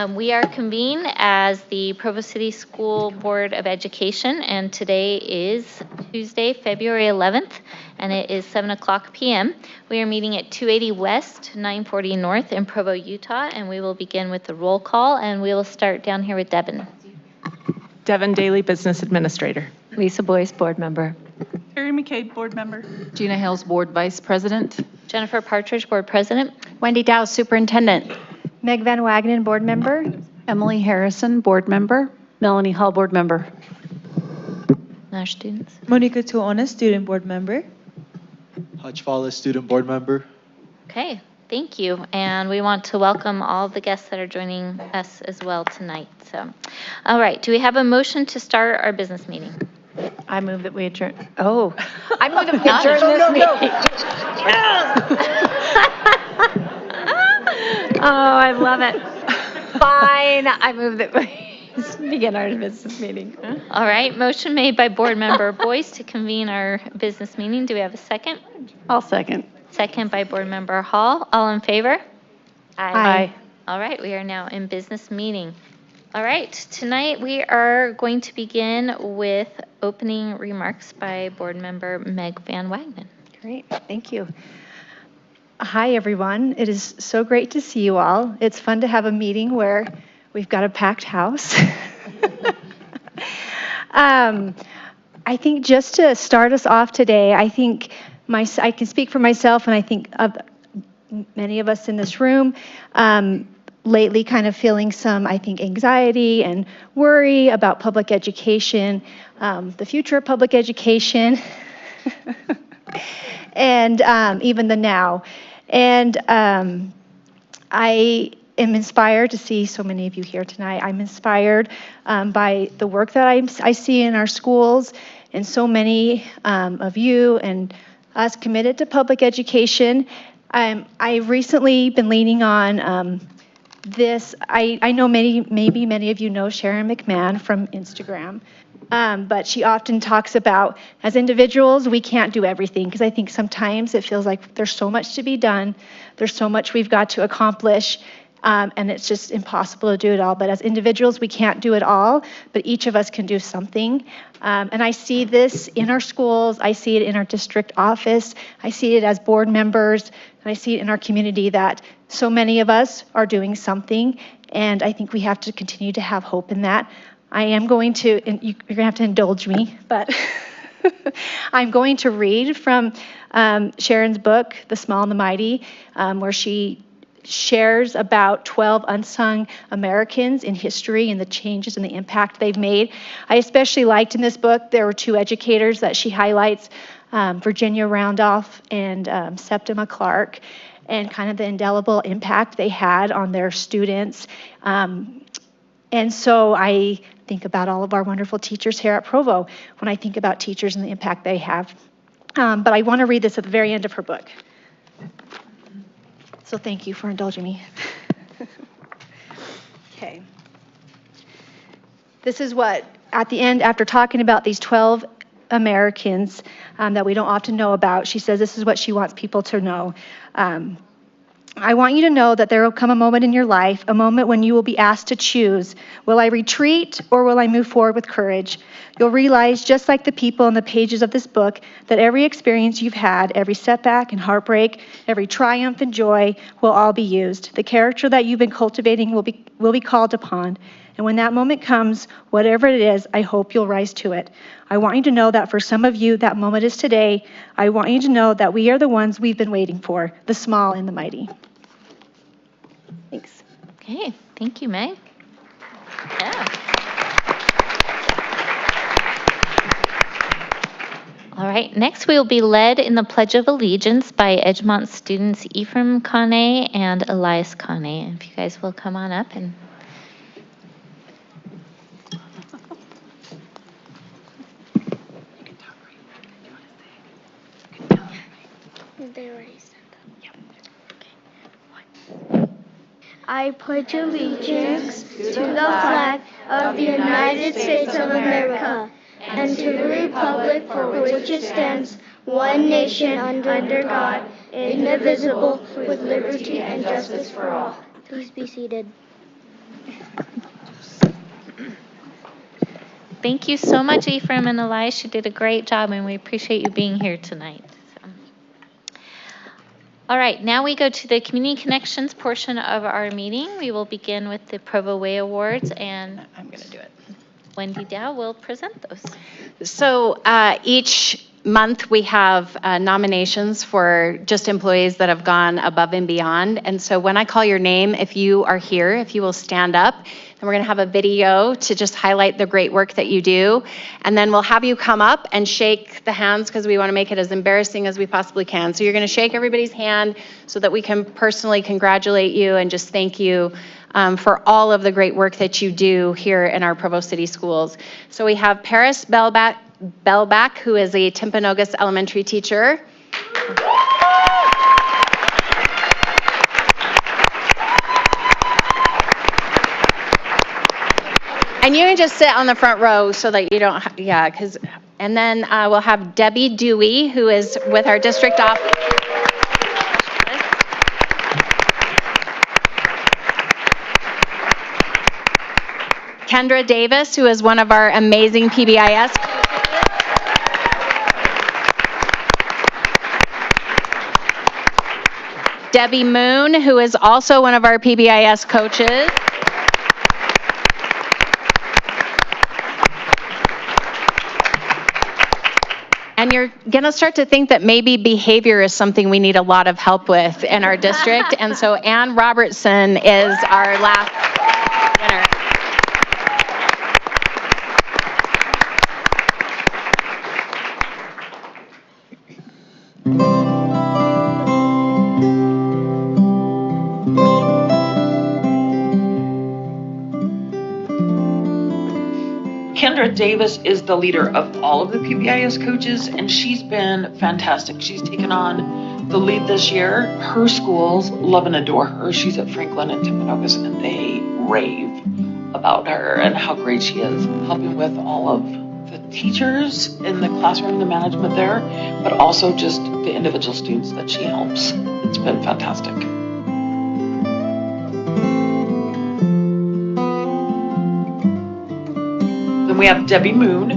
We are convened as the Provo City School Board of Education, and today is Tuesday, February 11th, and it is 7 o'clock p.m. We are meeting at 280 West, 940 North in Provo, Utah, and we will begin with the roll call, and we will start down here with Devin. Devin Daly, Business Administrator. Lisa Boyce, Board Member. Terry McCabe, Board Member. Gina Hales, Board Vice President. Jennifer Partridge, Board President. Wendy Dow, Superintendent. Meg Van Wagenen, Board Member. Emily Harrison, Board Member. Melanie Hall, Board Member. Our students. Monica Tuona, Student Board Member. Hutch Fowler, Student Board Member. Okay, thank you. And we want to welcome all the guests that are joining us as well tonight. So, all right, do we have a motion to start our business meeting? I move that we adjourn. Oh, I move that we adjourn this meeting. Oh, I love it. Fine. I move that we begin our business meeting. All right, motion made by Board Member Boyce to convene our business meeting. Do we have a second? I'll second. Second by Board Member Hall. All in favor? Aye. All right, we are now in business meeting. All right, tonight we are going to begin with opening remarks by Board Member Meg Van Wagenen. Great, thank you. Hi, everyone. It is so great to see you all. It's fun to have a meeting where we've got a packed house. I think just to start us off today, I think I can speak for myself, and I think of many of us in this room, lately kind of feeling some, I think, anxiety and worry about public education, the future of public education, and even the now. And I am inspired to see so many of you here tonight. I'm inspired by the work that I see in our schools, and so many of you and us committed to public education. I've recently been leaning on this. I know maybe many of you know Sharon McMahon from Instagram. But she often talks about, as individuals, we can't do everything, because I think sometimes it feels like there's so much to be done, there's so much we've got to accomplish, and it's just impossible to do it all. But as individuals, we can't do it all, but each of us can do something. And I see this in our schools, I see it in our district office, I see it as board members, and I see it in our community that so many of us are doing something, and I think we have to continue to have hope in that. I am going to, and you're going to have to indulge me, but I'm going to read from Sharon's book, The Small and the Mighty, where she shares about 12 unsung Americans in history and the changes and the impact they've made. I especially liked in this book, there were two educators that she highlights, Virginia Randolph and Septima Clark, and kind of the indelible impact they had on their students. And so I think about all of our wonderful teachers here at Provo when I think about teachers and the impact they have. But I want to read this at the very end of her book. So thank you for indulging me. Okay. This is what, at the end, after talking about these 12 Americans that we don't often know about, she says this is what she wants people to know. I want you to know that there will come a moment in your life, a moment when you will be asked to choose. Will I retreat or will I move forward with courage? You'll realize, just like the people in the pages of this book, that every experience you've had, every setback and heartbreak, every triumph and joy will all be used. The character that you've been cultivating will be called upon. And when that moment comes, whatever it is, I hope you'll rise to it. I want you to know that for some of you, that moment is today. I want you to know that we are the ones we've been waiting for, the small and the mighty. Thanks. Okay, thank you, Meg. Yeah. All right, next we will be led in the Pledge of Allegiance by Edgemont students Ephraim Kane and Elias Kane. If you guys will come on up and... They already said that. I pledge allegiance to the flag of the United States of America and to the republic for which it stands, one nation under God, indivisible, with liberty and justice for all. Please be seated. Thank you so much, Ephraim and Elias. You did a great job, and we appreciate you being here tonight. All right, now we go to the Community Connections portion of our meeting. We will begin with the Provo Way Awards, and I'm going to do it. Wendy Dow will present those. So each month we have nominations for just employees that have gone above and beyond. And so when I call your name, if you are here, if you will stand up, and we're going to have a video to just highlight the great work that you do. And then we'll have you come up and shake the hands because we want to make it as embarrassing as we possibly can. So you're going to shake everybody's hand so that we can personally congratulate you and just thank you for all of the great work that you do here in our Provo City Schools. So we have Paris Belbach, who is a Timpanogos elementary teacher. And you can just sit on the front row so that you don't, and then we'll have Debbie Dewey, who is with our district office. Kendra Davis, who is one of our amazing PBIS coaches. Debbie Moon, who is also one of our PBIS coaches. And you're going to start to think that maybe behavior is something we need a lot of help with in our district. And so Ann Robertson is our last winner. Kendra Davis is the leader of all of the PBIS coaches, and she's been fantastic. She's taken on the lead this year. Her schools love and adore her. She's at Franklin and Timpanogos, and they rave about her and how great she is, helping with all of the teachers in the classroom, the management there, but also just the individual students that she helps. It's been fantastic. We have Debbie Moon,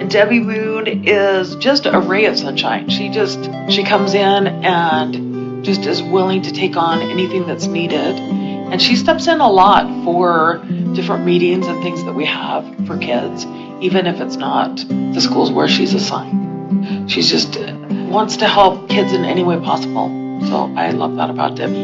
and Debbie Moon is just a ray of sunshine. She comes in and just is willing to take on anything that's needed, and she steps in a lot for different meetings and things that we have for kids, even if it's not the schools where she's assigned. She just wants to help kids in any way possible, so I love that about Debbie.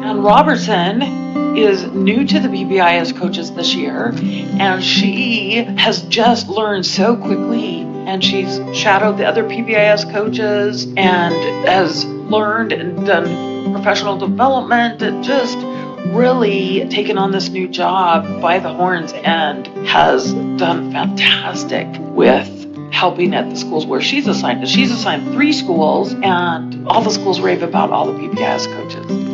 And Robertson is new to the PBIS coaches this year, and she has just learned so quickly, and she's shadowed the other PBIS coaches and has learned and done professional development and just really taken on this new job by the horns and has done fantastic with helping at the schools where she's assigned. She's assigned 3 schools, and all the schools rave about all the PBIS coaches.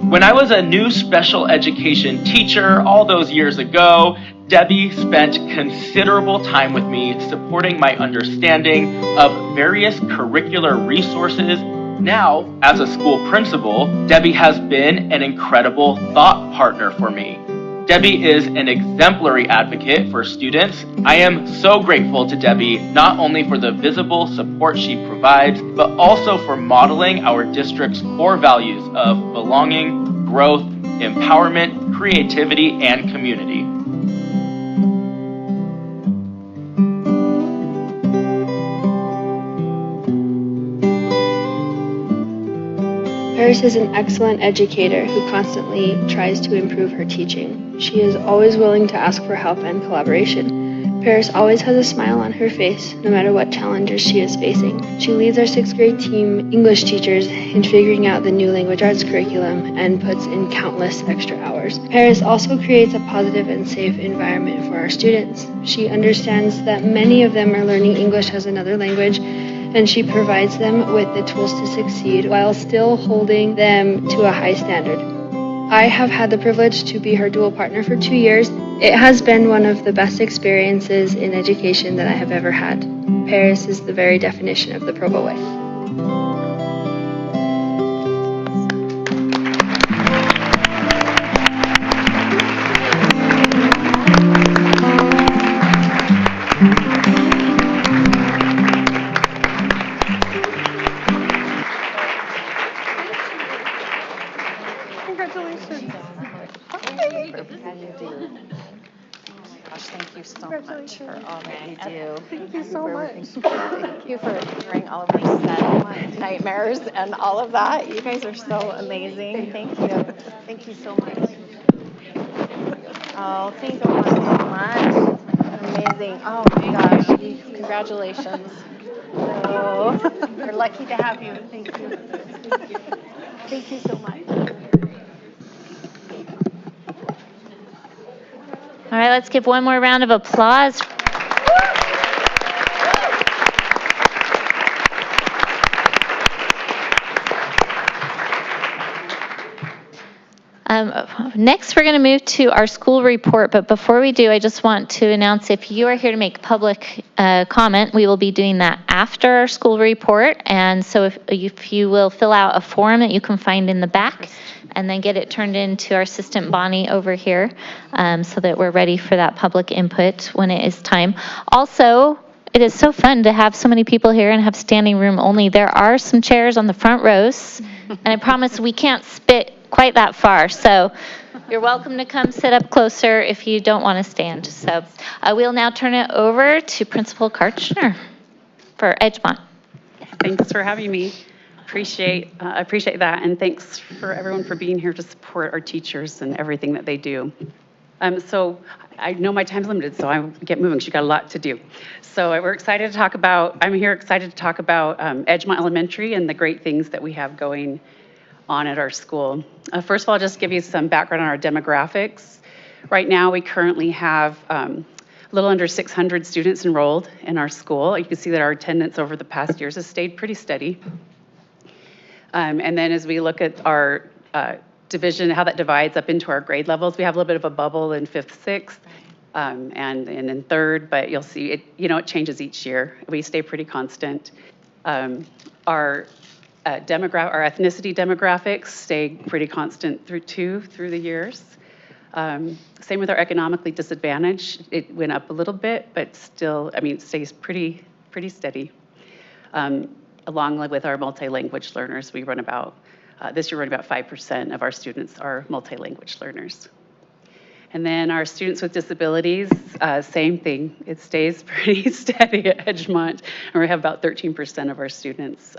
When I was a new special education teacher all those years ago, Debbie spent considerable time with me supporting my understanding of various curricular resources. Now, as a school principal, Debbie has been an incredible thought partner for me. Debbie is an exemplary advocate for students. I am so grateful to Debbie, not only for the visible support she provides, but also for modeling our district's core values of belonging, growth, empowerment, creativity, and community. Paris is an excellent educator who constantly tries to improve her teaching. She is always willing to ask for help and collaboration. Paris always has a smile on her face, no matter what challenges she is facing. She leads our 6th grade team English teachers in figuring out the new language arts curriculum and puts in countless extra hours. Paris also creates a positive and safe environment for our students. She understands that many of them are learning English as another language, and she provides them with the tools to succeed while still holding them to a high standard. I have had the privilege to be her dual partner for 2 years. It has been one of the best experiences in education that I have ever had. Paris is the very definition of the Provo way. Thank you for sharing all of our set nightmares and all of that. You guys are so amazing. Thank you. Thank you so much. Oh, thank you so much. Amazing. Oh my gosh. Congratulations. So, we're lucky to have you. Thank you. Thank you so much. All right, let's give one more round of applause. Next, we're going to move to our school report, but before we do, I just want to announce if you are here to make public comment, we will be doing that after our school report, and so if you will fill out a form that you can find in the back, and then get it turned in to our assistant Bonnie over here, so that we're ready for that public input when it is time. Also, it is so fun to have so many people here and have standing room only. There are some chairs on the front rows, and I promise we can't spit quite that far, so you're welcome to come sit up closer if you don't want to stand. So we'll now turn it over to Principal Karchner for Edgemont. Thanks for having me. Appreciate that, and thanks for everyone for being here to support our teachers and everything that they do. So I know my time's limited, so I get moving. She's got a lot to do. So I'm here excited to talk about Edgemont Elementary and the great things that we have going on at our school. First of all, I'll just give you some background on our demographics. Right now, we currently have a little under 600 students enrolled in our school. You can see that our attendance over the past years has stayed pretty steady. And then as we look at our division, how that divides up into our grade levels, we have a little bit of a bubble in 5th, 6th, and in 3rd, but you'll see it, it changes each year. We stay pretty constant. Our ethnicity demographics stay pretty constant through the years. Same with our economically disadvantaged. It went up a little bit, but still, it stays pretty steady. Along with our multi-language learners, we run about, this year, 5% of our students are multi-language learners. And then our students with disabilities, same thing. It stays pretty steady at Edgemont, and we have about 13% of our students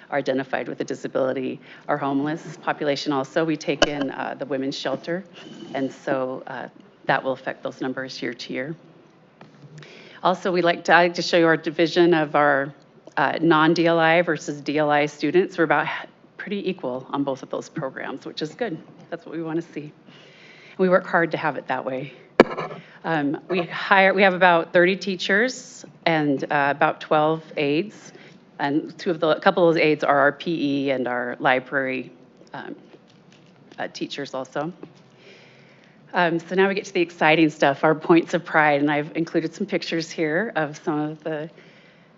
are identified with a disability. Our homeless population also, we take in the women's shelter, and so that will affect those numbers year to year. Also, I like to show you our division of our non-DLI versus DLI students. We're about pretty equal on both of those programs, which is good. That's what we want to see. We work hard to have it that way. We have about 30 teachers and about 12 aides. And a couple of those aides are our PE and our library teachers also. So now we get to the exciting stuff, our points of pride, and I've included some pictures here of some of the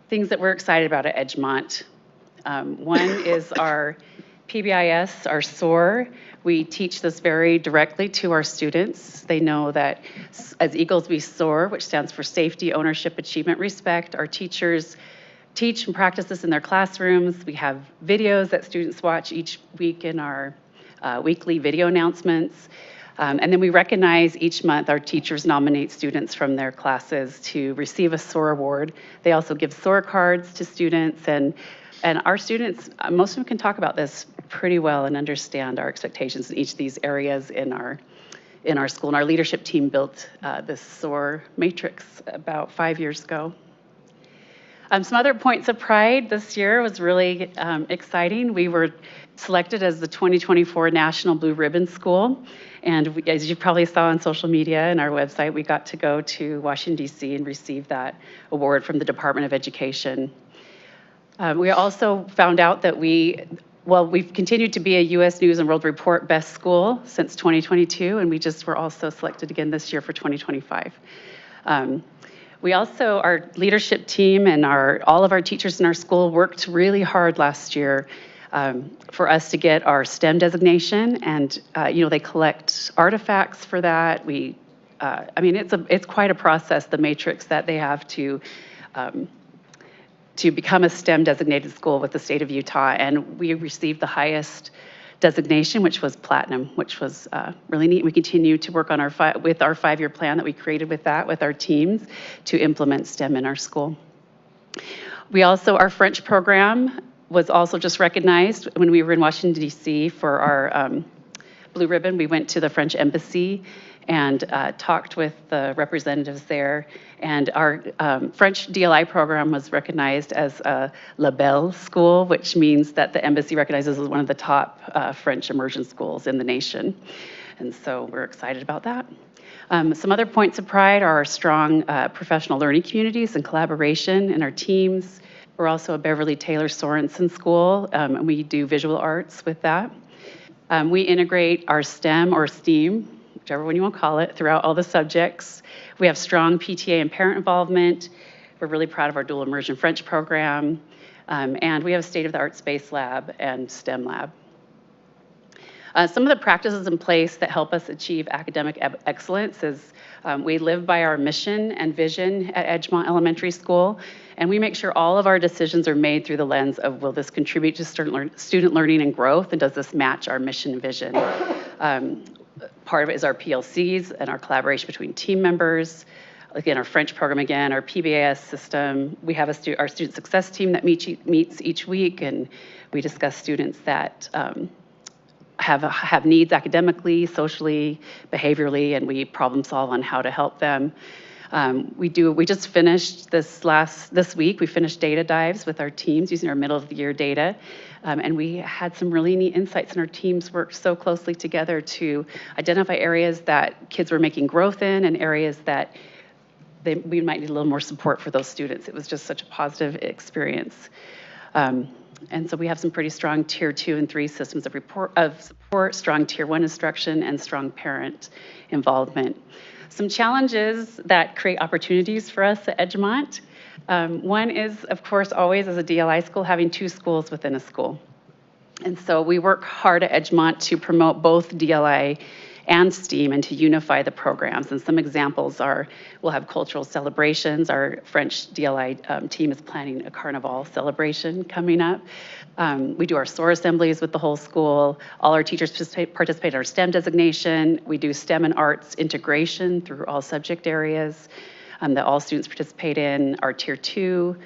things that we're excited about at Edgemont. One is our PBIS, our SOAR. We teach this very directly to our students. They know that as Eagles we soar, which stands for safety, ownership, achievement, respect. Our teachers teach and practice this in their classrooms. We have videos that students watch each week in our weekly video announcements. And then we recognize each month our teachers nominate students from their classes to receive a SOAR award. They also give SOAR cards to students, and our students, most of them can talk about this pretty well and understand our expectations in each of these areas in our school. And our leadership team built this SOAR matrix about 5 years ago. Some other points of pride this year was really exciting. We were selected as the 2024 National Blue Ribbon School. And as you probably saw on social media and our website, we got to go to Washington, D.C. and receive that award from the Department of Education. We also found out that we've continued to be a U.S. News and World Report Best School since 2022, and we just were also selected again this year for 2025. We also, our leadership team and all of our teachers in our school worked really hard last year for us to get our STEM designation, and they collect artifacts for that. It's quite a process, the matrix that they have to become a STEM designated school with the state of Utah, and we received the highest designation, which was platinum, which was really neat. We continue to work on our 5-year plan that we created with our teams to implement STEM in our school. Our French program was also just recognized when we were in Washington, D.C. for our Blue Ribbon. We went to the French embassy and talked with the representatives there. And our French DLI program was recognized as a La Belle school, which means that the embassy recognizes as one of the top French immersion schools in the nation. And so we're excited about that. Some other points of pride are our strong professional learning communities and collaboration in our teams. We're also a Beverly Taylor Sorensen school, and we do visual arts with that. We integrate our STEM or STEAM, whichever one you want to call it, throughout all the subjects. We have strong PTA and parent involvement. We're really proud of our dual immersion French program. And we have a state-of-the-art space lab and STEM lab. Some of the practices in place that help us achieve academic excellence is we live by our mission and vision at Edgemont Elementary School, and we make sure all of our decisions are made through the lens of, will this contribute to student learning and growth, and does this match our mission and vision? Part of it is our PLCs and our collaboration between team members. Again, our French program, again, our PBAS system. We have our student success team that meets each week, and we discuss students that have needs academically, socially, behaviorally, and we problem solve on how to help them. We just finished this week, we finished data dives with our teams using our middle of the year data. And we had some really neat insights, and our teams worked so closely together to identify areas that kids were making growth in and areas that we might need a little more support for those students. It was just such a positive experience. And so we have some pretty strong tier 2 and 3 systems of support, strong tier 1 instruction, and strong parent involvement. Some challenges that create opportunities for us at Edgemont. One is, of course, always as a DLI school, having 2 schools within a school. And so we work hard at Edgemont to promote both DLI and STEAM and to unify the programs. And some examples are, we'll have cultural celebrations. Our French DLI team is planning a carnival celebration coming up. We do our SOAR assemblies with the whole school. All our teachers participate in our STEM designation. We do STEM and arts integration through all subject areas that all students participate in. Our tier 2,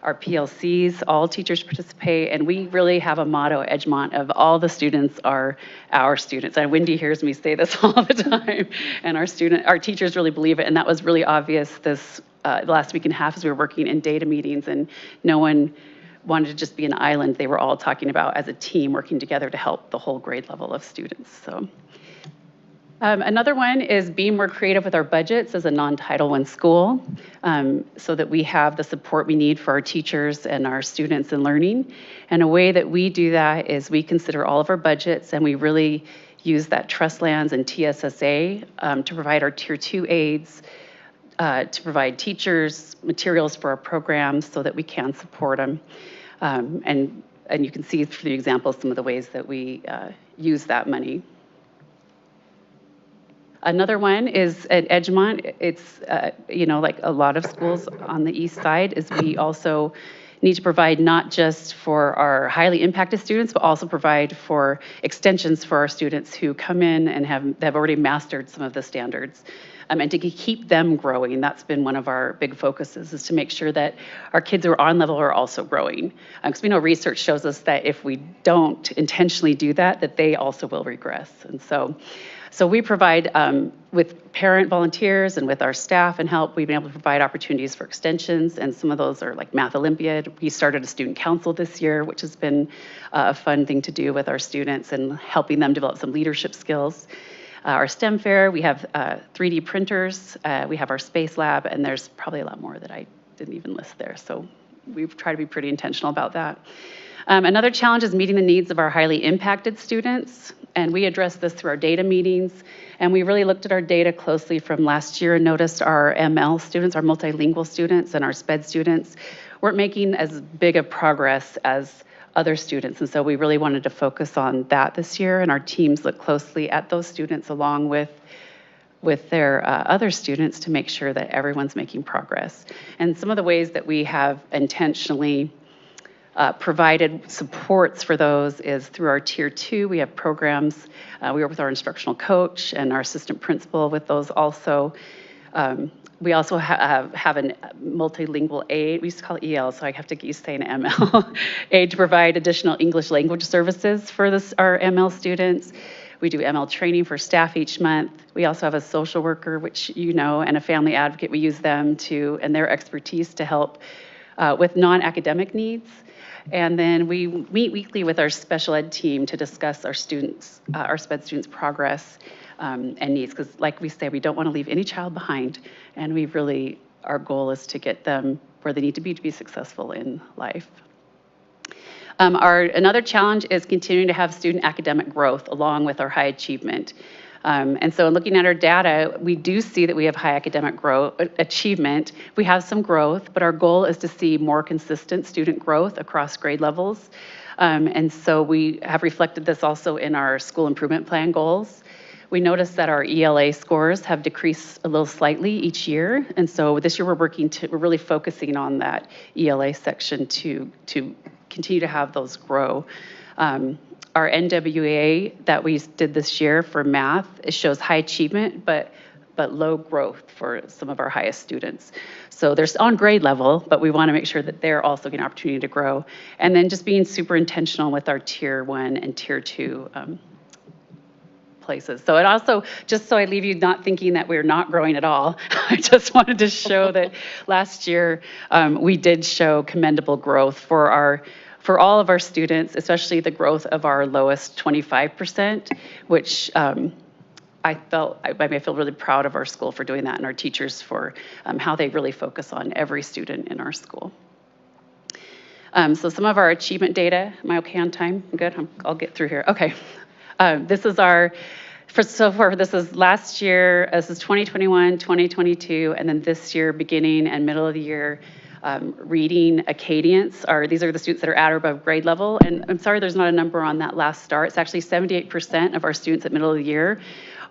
our PLCs, all teachers participate, and we really have a motto at Edgemont of all the students are our students. And Wendy hears me say this all the time, and our teachers really believe it, and that was really obvious this last week and a half as we were working in data meetings, and no one wanted to just be an island. They were all talking about as a team working together to help the whole grade level of students. So. Another one is being more creative with our budgets as a non-Title I school so that we have the support we need for our teachers and our students in learning. And a way that we do that is we consider all of our budgets, and we really use that trust lands and TSSA to provide our tier 2 aides, to provide teachers materials for our programs so that we can support them. And you can see through the examples some of the ways that we use that money. Another one is at Edgemont. It's, like a lot of schools on the east side, is we also need to provide not just for our highly impacted students, but also provide for extensions for our students who come in and have already mastered some of the standards. And to keep them growing, that's been one of our big focuses, is to make sure that our kids who are on level are also growing. Because we know research shows us that if we don't intentionally do that, that they also will regress. And so we provide, with parent volunteers and with our staff and help, we've been able to provide opportunities for extensions, and some of those are like Math Olympiad. We started a student council this year, which has been a fun thing to do with our students and helping them develop some leadership skills. Our STEM fair, we have 3D printers, we have our space lab, and there's probably a lot more that I didn't even list there. So we've tried to be pretty intentional about that. Another challenge is meeting the needs of our highly impacted students, and we address this through our data meetings. And we really looked at our data closely from last year and noticed our ML students, our multilingual students, and our SPED students weren't making as big of progress as other students. And so we really wanted to focus on that this year, and our teams look closely at those students along with their other students to make sure that everyone's making progress. And some of the ways that we have intentionally provided supports for those is through our tier 2. We have programs. We work with our instructional coach and our assistant principal with those also. We also have a multilingual aid. We used to call it EL, so I have to get used to saying ML aid to provide additional English language services for our ML students. We do ML training for staff each month. We also have a social worker, which you know, and a family advocate. We use them and their expertise to help with non-academic needs. And then we meet weekly with our special ed team to discuss our SPED students' progress and needs. Because like we say, we don't want to leave any child behind. And our goal is to get them where they need to be successful in life. Another challenge is continuing to have student academic growth along with our high achievement. And so in looking at our data, we do see that we have high academic achievement. We have some growth, but our goal is to see more consistent student growth across grade levels. And so we have reflected this also in our school improvement plan goals. We noticed that our ELA scores have decreased a little slightly each year. And so this year we're really focusing on that ELA section to continue to have those grow. Our NWA that we did this year for math, it shows high achievement, but low growth for some of our highest students. So they're on grade level, but we want to make sure that they're also getting an opportunity to grow. And then just being super intentional with our tier 1 and tier 2 places. So it also, just so I leave you not thinking that we're not growing at all, I just wanted to show that last year we did show commendable growth for all of our students, especially the growth of our lowest 25%, which I feel really proud of our school for doing that and our teachers for how they really focus on every student in our school. So some of our achievement data, am I okay on time? I'm good, I'll get through here. Okay, this is this is last year, this is 2021, 2022, and then this year, beginning and middle of the year, reading Acadience. These are the students that are at or above grade level. And I'm sorry there's not a number on that last star. It's actually 78% of our students at middle of the year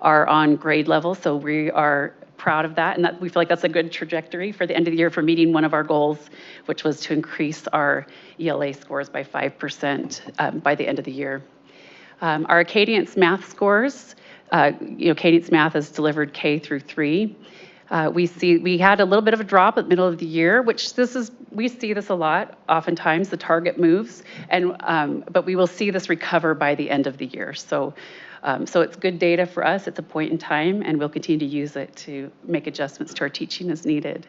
are on grade level. So we are proud of that. And we feel like that's a good trajectory for the end of the year for meeting one of our goals, which was to increase our ELA scores by 5% by the end of the year. Our Acadience math scores, Acadience math is delivered K through 3. We had a little bit of a drop at the middle of the year, which we see this a lot. Oftentimes the target moves, but we will see this recover by the end of the year. So it's good data for us. It's a point in time, and we'll continue to use it to make adjustments to our teaching as needed.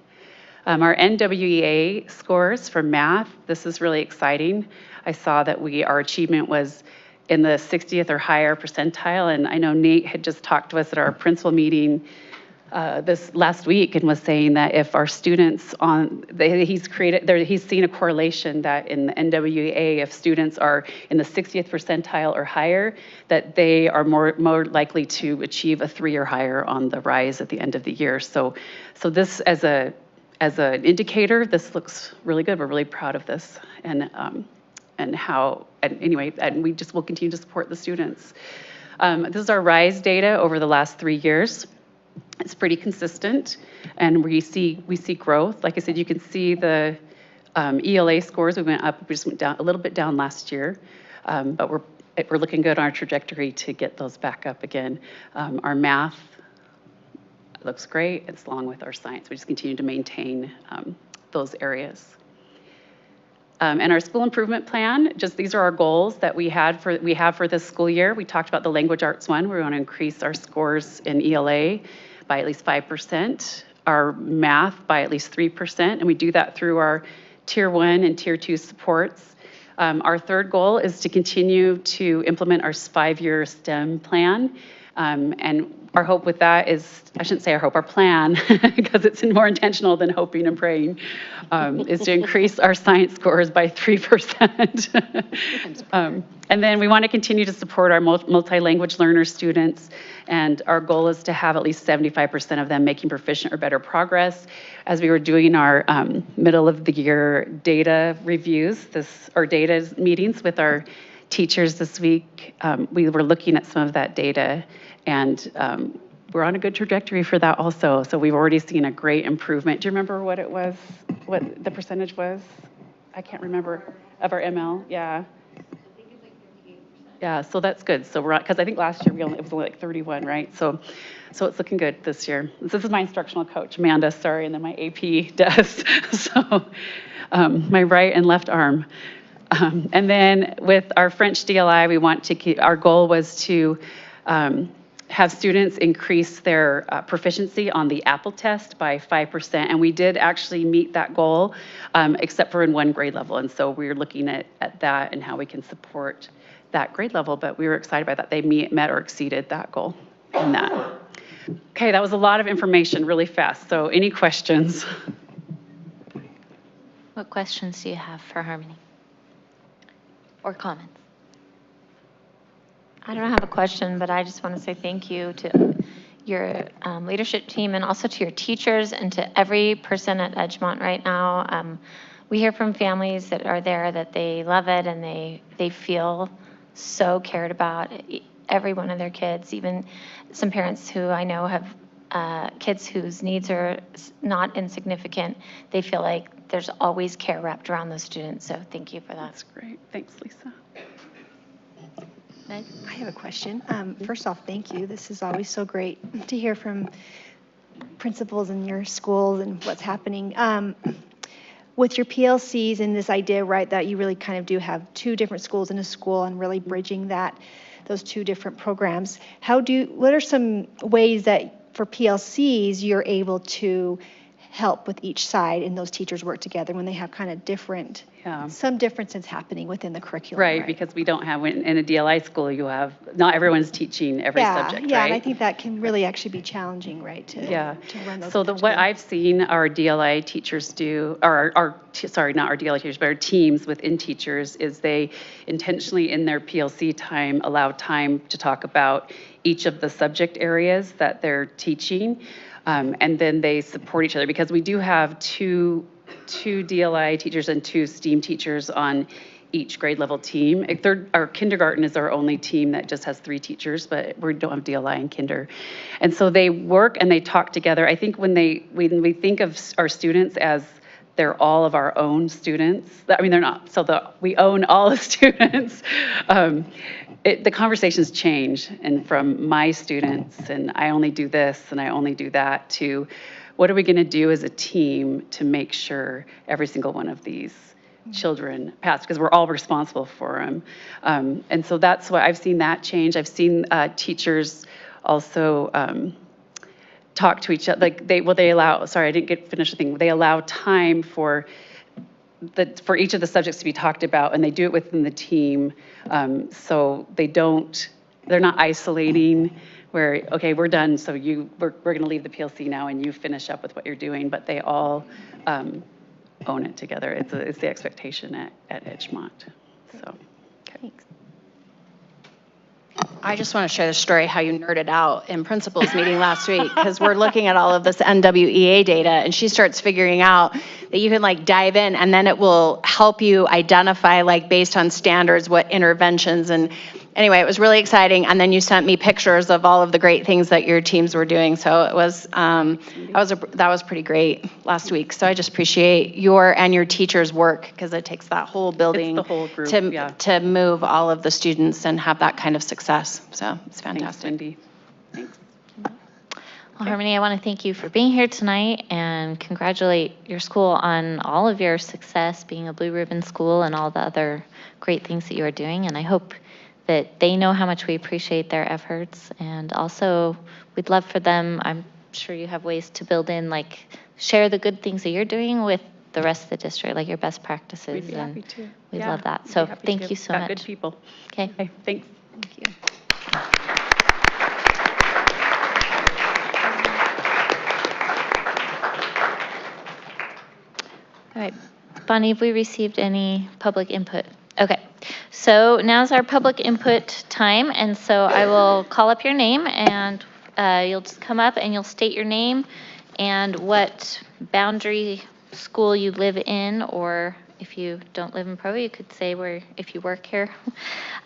Our NWEA scores for math, this is really exciting. I saw that our achievement was in the 60th or higher percentile, and I know Nate had just talked to us at our principal meeting this last week and was saying that if our students he's seen a correlation that in the NWEA, if students are in the 60th percentile or higher, that they are more likely to achieve a 3 or higher on the rise at the end of the year. So this as an indicator, this looks really good. We're really proud of this and we just will continue to support the students. This is our rise data over the last 3 years. It's pretty consistent, and we see growth. Like I said, you can see the ELA scores. We just went down a little bit down last year, but we're looking good on our trajectory to get those back up again. Our math looks great. It's along with our science. We just continue to maintain those areas. And our school improvement plan, these are our goals that we have for this school year. We talked about the language arts one. We want to increase our scores in ELA by at least 5%, our math by at least 3%, and we do that through our tier 1 and tier 2 supports. Our third goal is to continue to implement our 5-year STEM plan. And our hope with that is, I shouldn't say our hope, our plan, because it's more intentional than hoping and praying, is to increase our science scores by 3%. And then we want to continue to support our multi-language learner students, and our goal is to have at least 75% of them making proficient or better progress. As we were doing our middle of the year data reviews, or data meetings with our teachers this week, we were looking at some of that data, and we're on a good trajectory for that also. So we've already seen a great improvement. Do you remember what it was, what the percentage was? I can't remember, of our ML, yeah. Yeah, so that's good. So we're, because I think last year it was only like 31, right? So it's looking good this year. This is my instructional coach, Amanda, sorry, and then my AP does. So my right and left arm. And then with our French DLI, we want to keep, our goal was to have students increase their proficiency on the Apple test by 5%. And we did actually meet that goal, except for in one grade level. And so we're looking at that and how we can support that grade level. But we were excited by that. They met or exceeded that goal in that. Okay, that was a lot of information really fast. So any questions? What questions do you have for Harmony? Or comments? I don't have a question, but I just want to say thank you to your leadership team and also to your teachers and to every person at Edgemont right now. We hear from families that are there that they love it and they feel so cared about, every one of their kids, even some parents who I know have kids whose needs are not insignificant. They feel like there's always care wrapped around those students, so thank you for that. That's great. Thanks, Lisa. Meg? I have a question. First off, thank you. This is always so great to hear from principals in your schools and what's happening. With your PLCs and this idea, right, that you really kind of do have two different schools in a school and really bridging those two different programs. What are some ways that for PLCs you're able to help with each side and those teachers work together when they have kind of some differences happening within the curriculum? Right, because we don't have, in a DLI school, not everyone's teaching every subject, yeah, right? and I think that can really actually be challenging, right, to run those. So what I've seen our DLI teachers do, or not our DLI teachers, but our teams within teachers, is they intentionally in their PLC time allow time to talk about each of the subject areas that they're teaching. And then they support each other because we do have two DLI teachers and two STEAM teachers on each grade level team. Our kindergarten is our only team that just has 3 teachers, but we don't have DLI in kinder. And so they work and they talk together. I think when we think of our students as they're all of our own students, I mean, they're not, we own all the students. The conversations change, and from my students, and I only do this and I only do that, to what are we going to do as a team to make sure every single one of these children pass, because we're all responsible for them. And so that's why I've seen that change. I've seen teachers also talk to each other, like they allow, sorry, I didn't get finished the thing. They allow time for each of the subjects to be talked about, and they do it within the team. So they're not isolating where, okay, we're done, so we're going to leave the PLC now and you finish up with what you're doing, but they all own it together. It's the expectation at Edgemont. So, okay. Thanks. I just want to share the story how you nerded out in principals meeting last week, because we're looking at all of this NWEA data, and she starts figuring out that you can dive in, and then it will help you identify based on standards what interventions. And anyway, it was really exciting. And then you sent me pictures of all of the great things that your teams were doing. So it was that was pretty great last week. So I just appreciate your and your teachers' work, because it takes that whole building It's the whole group, to move all of the students and have that kind of success. So it's fantastic. Thanks, Cindy. Thanks. Well, Harmony, I want to thank you for being here tonight and congratulate your school on all of your success being a Blue Ribbon school and all the other great things that you are doing. And I hope that they know how much we appreciate their efforts. And also, we'd love for them, I'm sure you have ways to build in, share the good things that you're doing with the rest of the district, like your best practices. We'd be happy to. We'd Yeah, love that. we'd So be happy thank to. you so Got much. good people. Okay. Thanks. Thank you. All right. Bonnie, have we received any public input? Okay. So now's our public input time, and so I will call up your name, and you'll just come up and you'll state your name and what boundary school you live in, or if you don't live in Provo, you could say if you work here.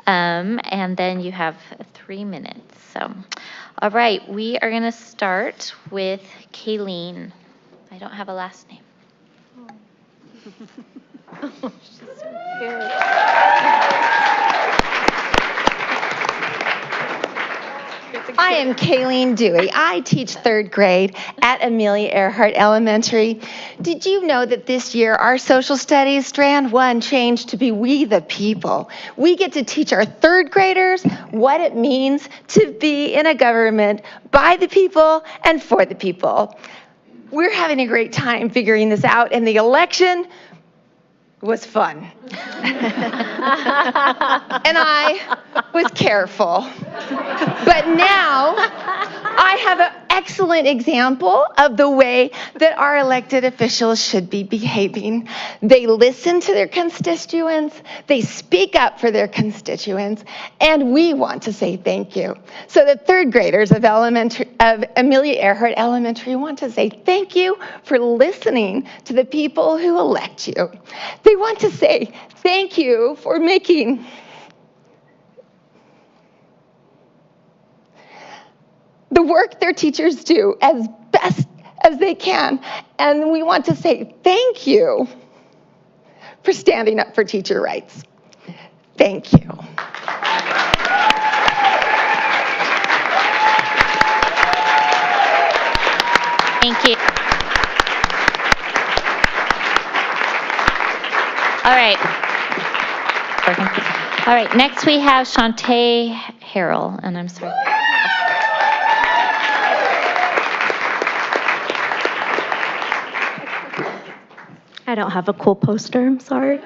And then you have 3 minutes. So, all right, we are going to start with Kayleen. I don't have a last name. She's so cute. I am Kayleen Dewey. I teach 3rd grade at Amelia Earhart Elementary. Did you know that this year our social studies strand 1 changed to be We the People? We get to teach our 3rd graders what it means to be in a government by the people and for the people. We're having a great time figuring this out, and the election was fun. And I was careful. But now I have an excellent example of the way that our elected officials should be behaving. They listen to their constituents, they speak up for their constituents, and we want to say thank you. So the 3rd graders of Amelia Earhart Elementary want to say thank you for listening to the people who elect you. They want to say thank you for making the work their teachers do as best as they can. And we want to say thank you for standing up for teacher rights. Thank you. Thank you. All right. All right, next we have Shantae Harrell, and I'm sorry. I don't have a cool poster, I'm sorry.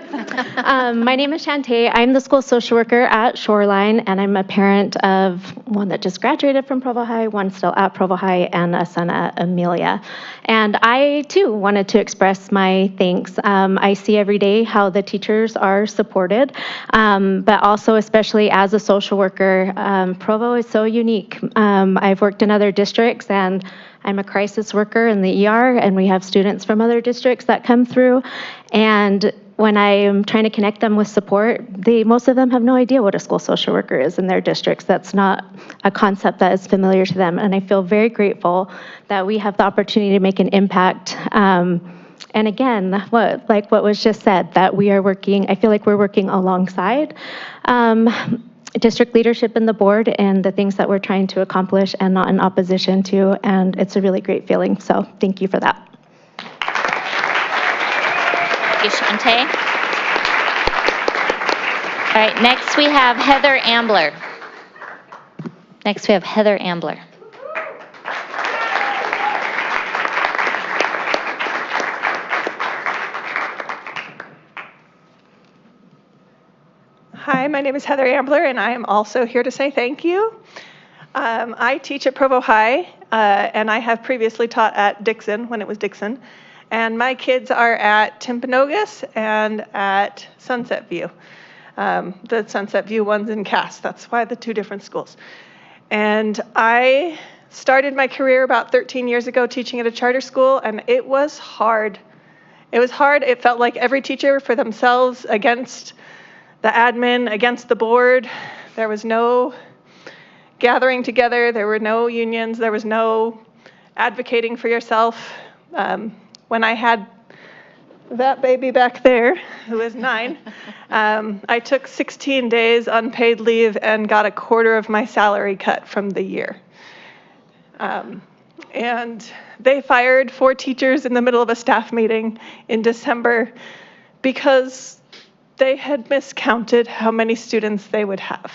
My name is Shantae. I'm the school social worker at Shoreline, and I'm a parent of one that just graduated from Provo High, one still at Provo High, and a son at Amelia. And I, too, wanted to express my thanks. I see every day how the teachers are supported, but also, especially as a social worker, Provo is so unique. I've worked in other districts, and I'm a crisis worker in the ER, and we have students from other districts that come through. And when I am trying to connect them with support, most of them have no idea what a school social worker is in their districts. That's not a concept that is familiar to them. And I feel very grateful that we have the opportunity to make an impact. And again, what was just said, that we are working, I feel like we're working alongside district leadership and the board and the things that we're trying to accomplish and not in opposition to, and it's a really great feeling, so thank you for that. Thank you, Shantae. All right, next we have Heather Ambler. Hi, my name is Heather Ambler, and I am also here to say thank you. I teach at Provo High, and I have previously taught at Dixon when it was Dixon. And my kids are at Timpanogos and at Sunset View. The Sunset View one's in Cass. That's why the 2 different schools. And I started my career about 13 years ago teaching at a charter school, and it was hard. It felt like every teacher for themselves against the admin, against the board. There was no gathering together. There were no unions. There was no advocating for yourself. When I had that baby back there, who is 9, I took 16 days unpaid leave and got a quarter of my salary cut from the year. And they fired 4 teachers in the middle of a staff meeting in December because they had miscounted how many students they would have.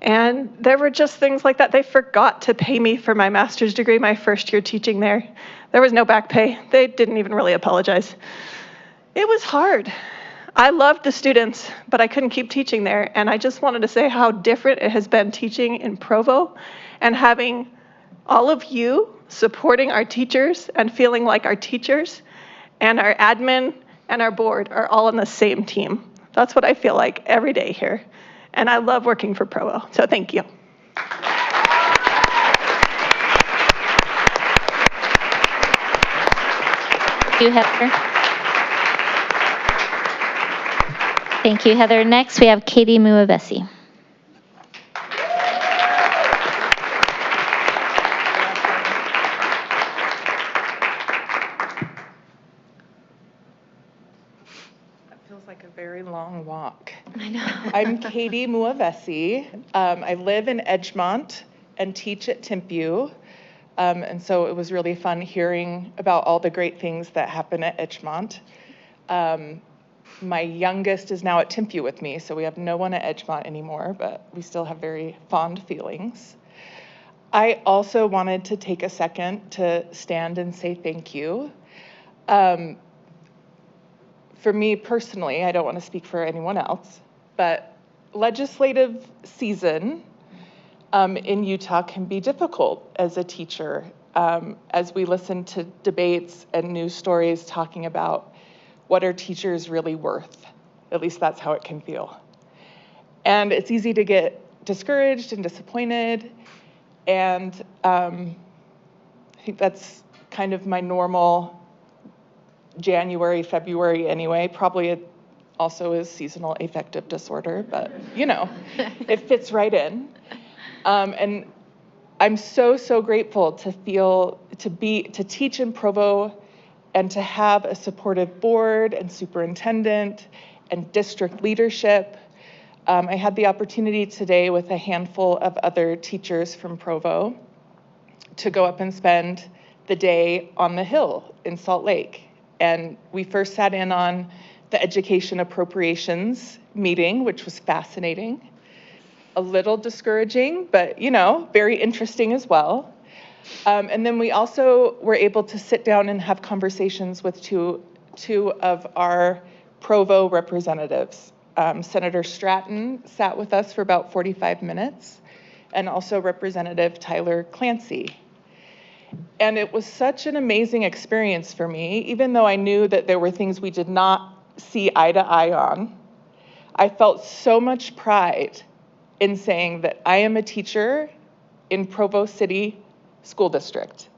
And there were just things like that. They forgot to pay me for my master's degree my first year teaching there. There was no back pay. They didn't even really apologize. It was hard. I loved the students, but I couldn't keep teaching there. And I just wanted to say how different it has been teaching in Provo and having all of you supporting our teachers and feeling like our teachers and our admin and our board are all on the same team. That's what I feel like every day here. And I love working for Provo, so thank you. Thank you, Heather. Thank you, Heather. Next, we have Katie Muavesi. Feels like a very long walk. I know. I'm Katie Muavesi. I live in Edgemont, and teach at Timpview. And so it was really fun hearing about all the great things that happen at Edgemont. My youngest is now at Timpview with me, so we have no one at Edgemont anymore, but we still have very fond feelings. I also wanted to take a second to stand and say thank you. For me personally, I don't want to speak for anyone else, but legislative season in Utah can be difficult as a teacher, as we listen to debates and news stories talking about what are teachers really worth. At least that's how it can feel. And it's easy to get discouraged and disappointed. And I think that's kind of my normal January, February anyway. Probably it also is seasonal affective disorder, but you know, it fits right in. And I'm so grateful to teach in Provo and to have a supportive board and superintendent and district leadership. I had the opportunity today with a handful of other teachers from Provo to go up and spend the day on the Hill in Salt Lake. And we first sat in on the education appropriations meeting, which was fascinating. A little discouraging, but you know, very interesting as well. And then we also were able to sit down and have conversations with two of our Provo representatives. Senator Stratton sat with us for about 45 minutes, and also Representative Tyler Clancy. And it was such an amazing experience for me, even though I knew that there were things we did not see eye to eye on. I felt so much pride in saying that I am a teacher in Provo City School District,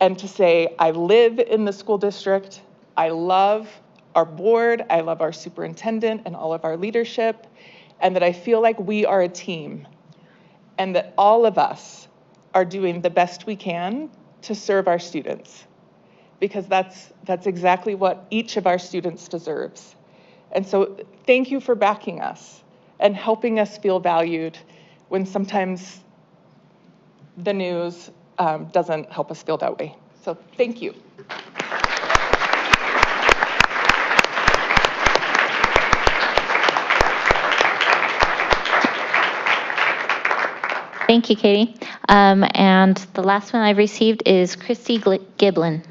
and to say I live in the school district, I love our board, I love our superintendent and all of our leadership, and that I feel like we are a team, and that all of us are doing the best we can to serve our students, because that's exactly what each of our students deserves. And so thank you for backing us and helping us feel valued when sometimes the news doesn't help us feel that way. So thank you. Thank you, Katie. And the last one I've received is Christy Giblin.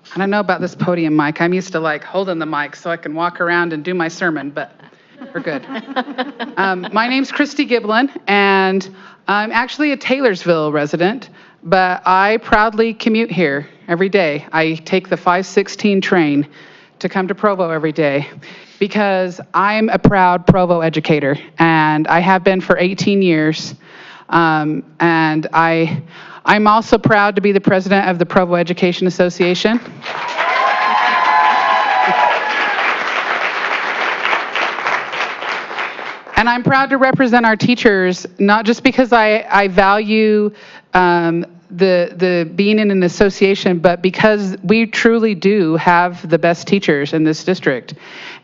I don't know about this podium mic. I'm used to like holding the mic so I can walk around and do my sermon, but we're good. My name's Christy Giblin, and I'm actually a Taylorsville resident, but I proudly commute here every day. I take the 516 train to come to Provo every day because I'm a proud Provo educator, and I have been for 18 years. And I'm also proud to be the president of the Provo Education Association. And I'm proud to represent our teachers, not just because I value the being in an association, but because we truly do have the best teachers in this district.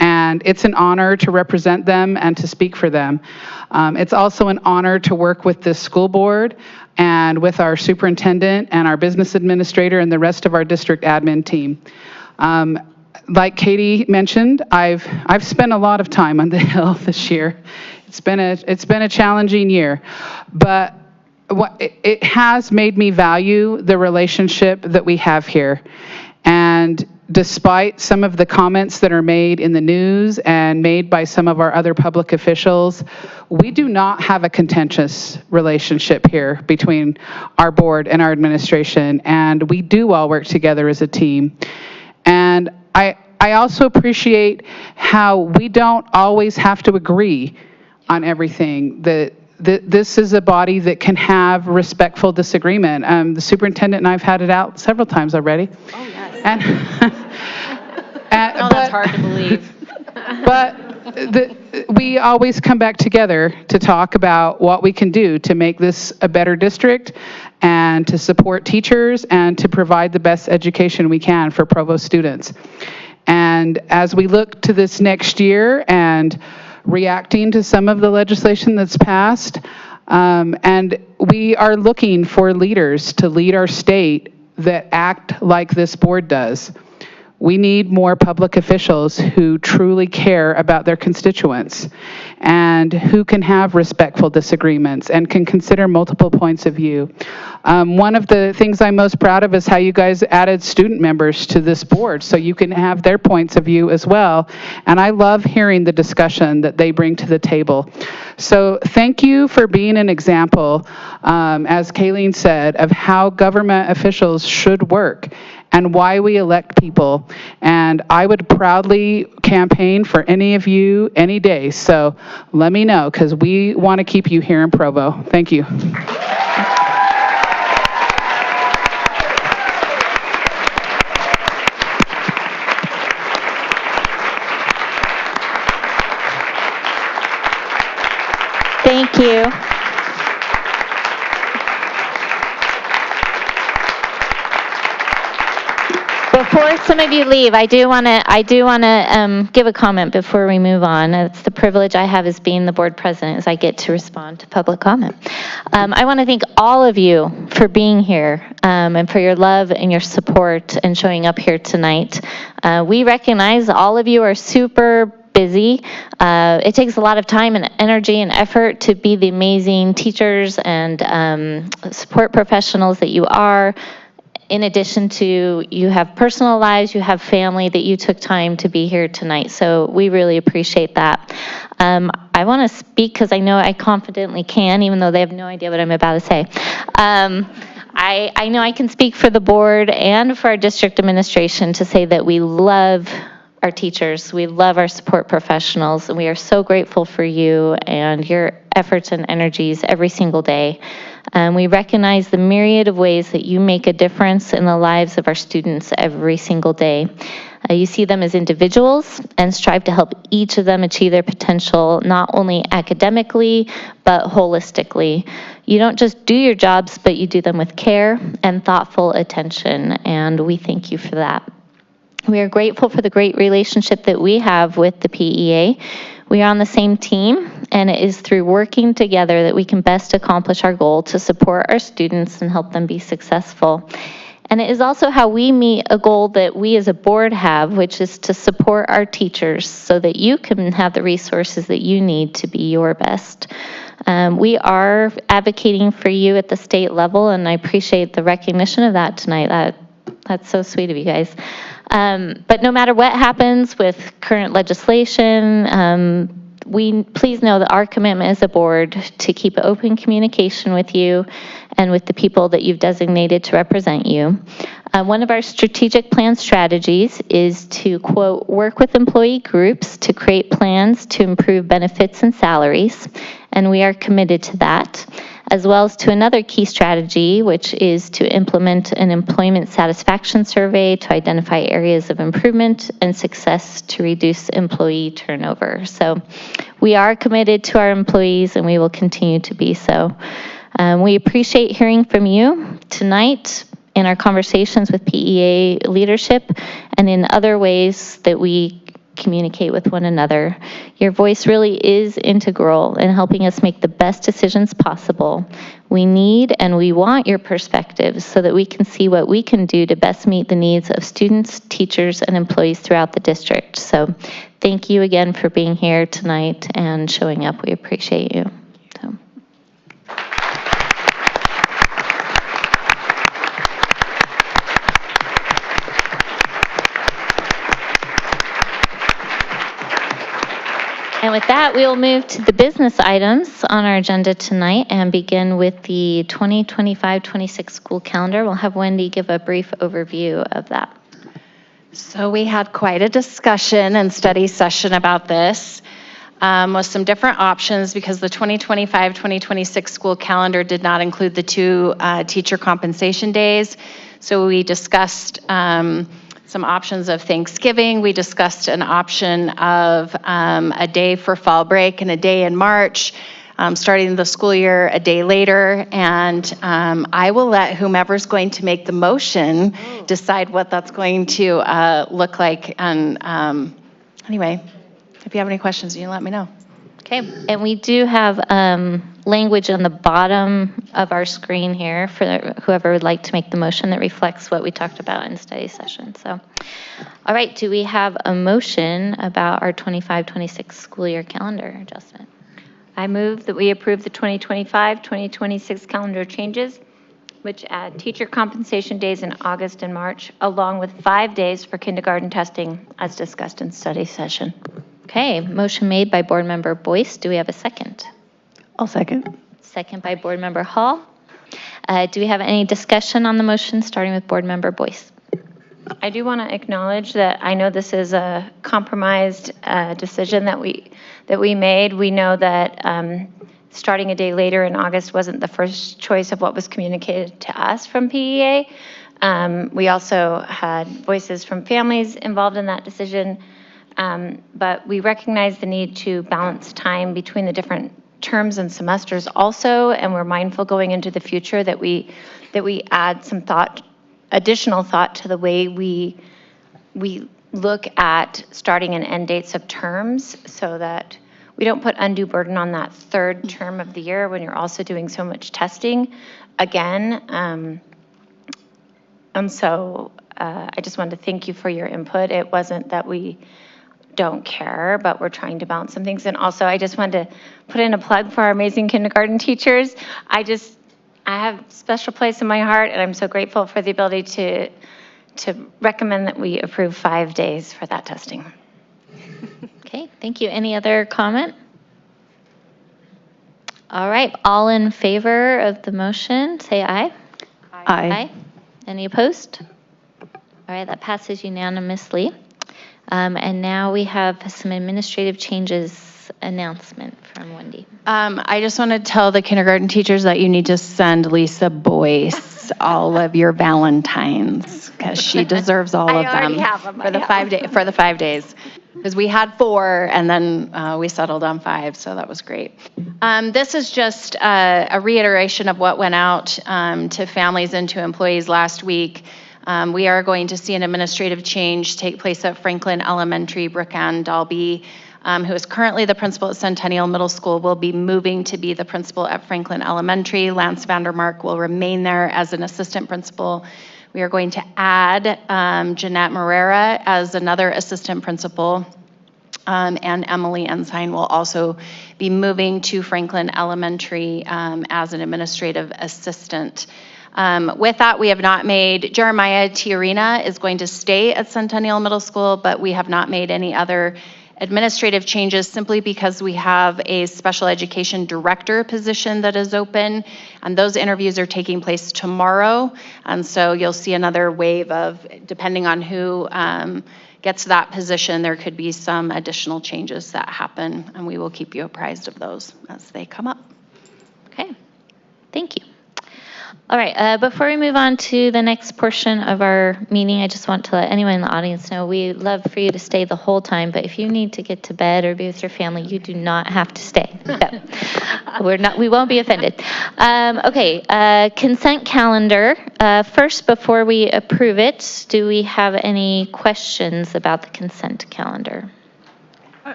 And it's an honor to represent them and to speak for them. It's also an honor to work with the school board and with our superintendent and our business administrator and the rest of our district admin team. Like Katie mentioned, I've spent a lot of time on the Hill this year. It's been a challenging year, but it has made me value the relationship that we have here. And despite some of the comments that are made in the news and made by some of our other public officials, we do not have a contentious relationship here between our board and our administration, and we do all work together as a team. And I also appreciate how we don't always have to agree on everything. This is a body that can have respectful disagreement. The superintendent and I have had it out several times already. Oh, yes. That's hard to believe. we always come back together to talk about what we can do to make this a better district and to support teachers and to provide the best education we can for Provo students. And as we look to this next year and reacting to some of the legislation that's passed, and we are looking for leaders to lead our state that act like this board does. We need more public officials who truly care about their constituents and who can have respectful disagreements and can consider multiple points of view. One of the things I'm most proud of is how you guys added student members to this board so you can have their points of view as well. And I love hearing the discussion that they bring to the table. So thank you for being an example, as Kayleen said, of how government officials should work and why we elect people. And I would proudly campaign for any of you any day. So let me know, because we want to keep you here in Provo. Thank you. Thank you. Before some of you leave, I do want to give a comment before we move on. It's the privilege I have as being the board president, as I get to respond to public comment. I want to thank all of you for being here and for your love and your support and showing up here tonight. We recognize all of you are super busy. It takes a lot of time and energy and effort to be the amazing teachers and support professionals that you are. In addition to, you have personal lives, you have family, that you took time to be here tonight. So we really appreciate that. I want to speak because I know I confidently can, even though they have no idea what I'm about to say. I know I can speak for the board and for our district administration to say that we love our teachers, we love our support professionals, and we are so grateful for you and your efforts and energies every single day. We recognize the myriad of ways that you make a difference in the lives of our students every single day. You see them as individuals and strive to help each of them achieve their potential, not only academically, but holistically. You don't just do your jobs, but you do them with care and thoughtful attention, and we thank you for that. We are grateful for the great relationship that we have with the PEA. We are on the same team, and it is through working together that we can best accomplish our goal to support our students and help them be successful. And it is also how we meet a goal that we as a board have, which is to support our teachers so that you can have the resources that you need to be your best. We are advocating for you at the state level, and I appreciate the recognition of that tonight. That's so sweet of you guys. But no matter what happens with current legislation, please know that our commitment as a board to keep open communication with you and with the people that you've designated to represent you. One of our strategic plan strategies is to, quote, work with employee groups to create plans to improve benefits and salaries, and we are committed to that, as well as to another key strategy, which is to implement an employment satisfaction survey to identify areas of improvement and success to reduce employee turnover. So we are committed to our employees, and we will continue to be so. We appreciate hearing from you tonight in our conversations with PEA leadership and in other ways that we communicate with one another. Your voice really is integral in helping us make the best decisions possible. We need and we want your perspectives so that we can see what we can do to best meet the needs of students, teachers, and employees throughout the district. So thank you again for being here tonight and showing up. We appreciate you. And with that, we will move to the business items on our agenda tonight and begin with the 2025-26 school calendar. We'll have Wendy give a brief overview of that. So we had quite a discussion and study session about this with some different options because the 2025-2026 school calendar did not include the 2 teacher compensation days. So we discussed some options of Thanksgiving. We discussed an option of a day for fall break and a day in March, starting the school year a day later. And I will let whomever's going to make the motion decide what that's going to look like. And anyway, if you have any questions, you can let me know. Okay, and we do have language on the bottom of our screen here for whoever would like to make the motion that reflects what we talked about in study session. So, all right, do we have a motion about our 25-26 school year calendar adjustment? I move that we approve the 2025-2026 calendar changes, which add teacher compensation days in August and March, along with 5 days for kindergarten testing, as discussed in study session. Okay, motion made by Board Member Boyce. Do we have a second? I'll second. Second by Board Member Hall. Do we have any discussion on the motion, starting with Board Member Boyce? I do want to acknowledge that I know this is a compromised decision that we made. We know that starting a day later in August wasn't the first choice of what was communicated to us from PEA. We also had voices from families involved in that decision. But we recognize the need to balance time between the different terms and semesters also, and we're mindful going into the future that we add some additional thought to the way we look at starting and end dates of terms, so that we don't put undue burden on that third term of the year when you're also doing so much testing again. And so I just wanted to thank you for your input. It wasn't that we don't care, but we're trying to balance some things. And also, I just wanted to put in a plug for our amazing kindergarten teachers. I have a special place in my heart, and I'm so grateful for the ability to recommend that we approve 5 days for that testing. Okay, thank you. Any other comment? All right, all in favor of the motion, say aye. Aye. Any opposed? All right, that passes unanimously. And now we have some administrative changes announcement from Wendy. I just want to tell the kindergarten teachers that you need to send Lisa Boyce all of your Valentines, because she deserves all of them for the 5 days. Because we had 4 and then we settled on 5, so that was great. This is just a reiteration of what went out to families and to employees last week. We are going to see an administrative change take place at Franklin Elementary. Brooke Ann Dalby, who is currently the principal at Centennial Middle School, will be moving to be the principal at Franklin Elementary. Lance Vandermark will remain there as an assistant principal. We are going to add Jeanette Morera as another assistant principal. And Emily Ensign will also be moving to Franklin Elementary as an administrative assistant. With that, we have not made, Jeremiah Tiarina is going to stay at Centennial Middle School, but we have not made any other administrative changes simply because we have a special education director position that is open, and those interviews are taking place tomorrow. And so you'll see another wave of, depending on who gets that position, there could be some additional changes that happen, and we will keep you apprised of those as they come up. Okay, thank you. All right, before we move on to the next portion of our meeting, I just want to let anyone in the audience know we'd love for you to stay the whole time, but if you need to get to bed or be with your family, you do not have to stay. So we won't be offended. Okay, consent calendar. First, before we approve it, do we have any questions about the consent calendar?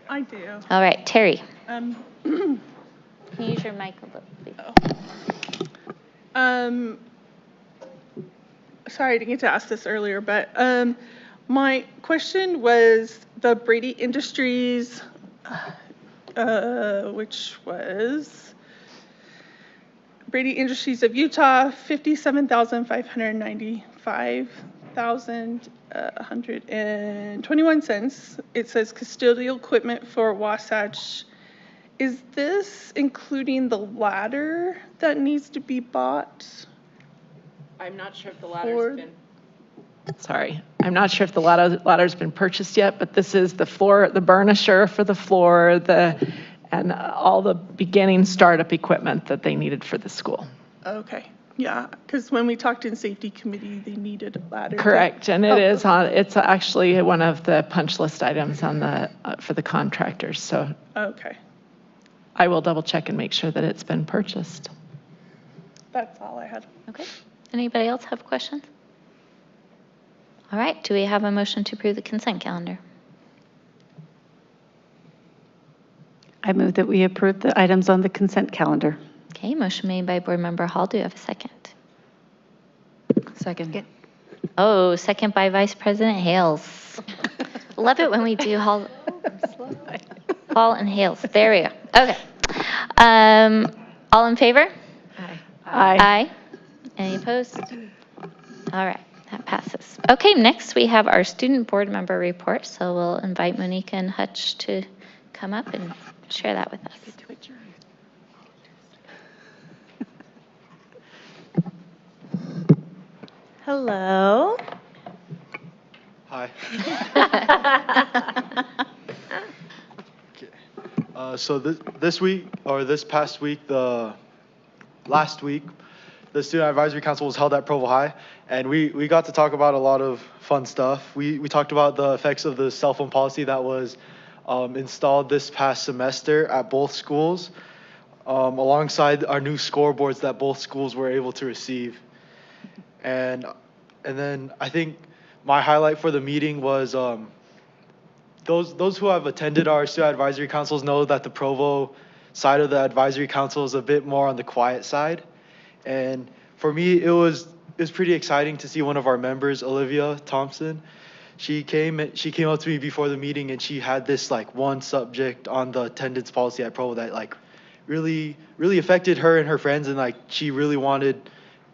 I do. All right, Terry. Can you use your mic a little, please? Sorry, I didn't get to ask this earlier, but my question was the Brady Industries, which was Brady Industries of Utah, $57,595,121. It says custodial equipment for Wasatch. Is this including the ladder that needs to be bought? I'm not sure if the ladder's been. Sorry, I'm not sure if the ladder's been purchased yet, but this is the floor, the burnisher for the floor, and all the beginning startup equipment that they needed for the school. Okay, Yeah, because when we talked in safety committee, they needed a ladder. Correct, and it is on. It's actually one of the punch list items on the for the contractors. So Okay, I will double check and make sure that it's been purchased. that's all I had. Okay. Anybody else have questions? All right. Do we have a motion to approve the consent calendar? I move that we approve the items on the consent calendar. Okay. Motion made by Board Member Hall. Do you have a second? Second. Oh, second by Vice President Hales. Love it when we do Hall and Hales. There we go. Okay. All in favor? Aye. Aye. Any opposed? All right. That passes. Okay. Next, we have our student board member report. So we'll invite Monica and Hutch to come up and share that with us. Hello. Hi. So this week, or this past week, last week, the Student Advisory Council was held at Provo High, and we got to talk about a lot of fun stuff. We talked about the effects of the cell phone policy that was installed this past semester at both schools, alongside our new scoreboards that both schools were able to receive. And then I think my highlight for the meeting was those who have attended our student advisory councils know that the Provo side of the advisory council is a bit more on the quiet side. And for me, it was pretty exciting to see one of our members, Olivia Thompson. She came up to me before the meeting, and she had this like one subject on the attendance policy at Provo that like really affected her and her friends, and like she really wanted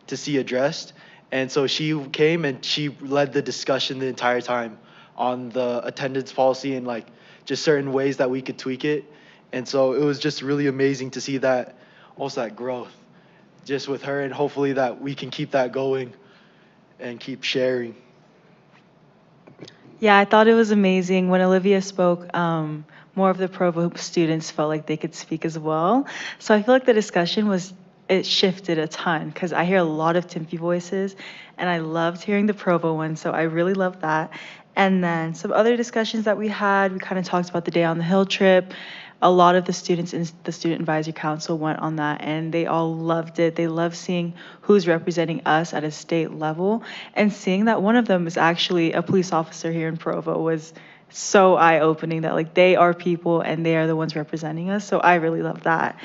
to see addressed. And so she came and she led the discussion the entire time on the attendance policy and like just certain ways that we could tweak it. And so it was just really amazing to see that, almost that growth just with her, and hopefully that we can keep that going and keep sharing. Yeah, I thought it was amazing when Olivia spoke. More of the Provo students felt like they could speak as well. So I feel like the discussion it shifted a ton because I hear a lot of Tempe voices, and I loved hearing the Provo one. So I really loved that. And then some other discussions that we had, we kind of talked about the Day on the Hill trip. A lot of the students in the Student Advisory Council went on that, and they all loved it. They love seeing who's representing us at a state level, and seeing that one of them is actually a police officer here in Provo was so eye-opening that like they are people and they are the ones representing us. So I really love that.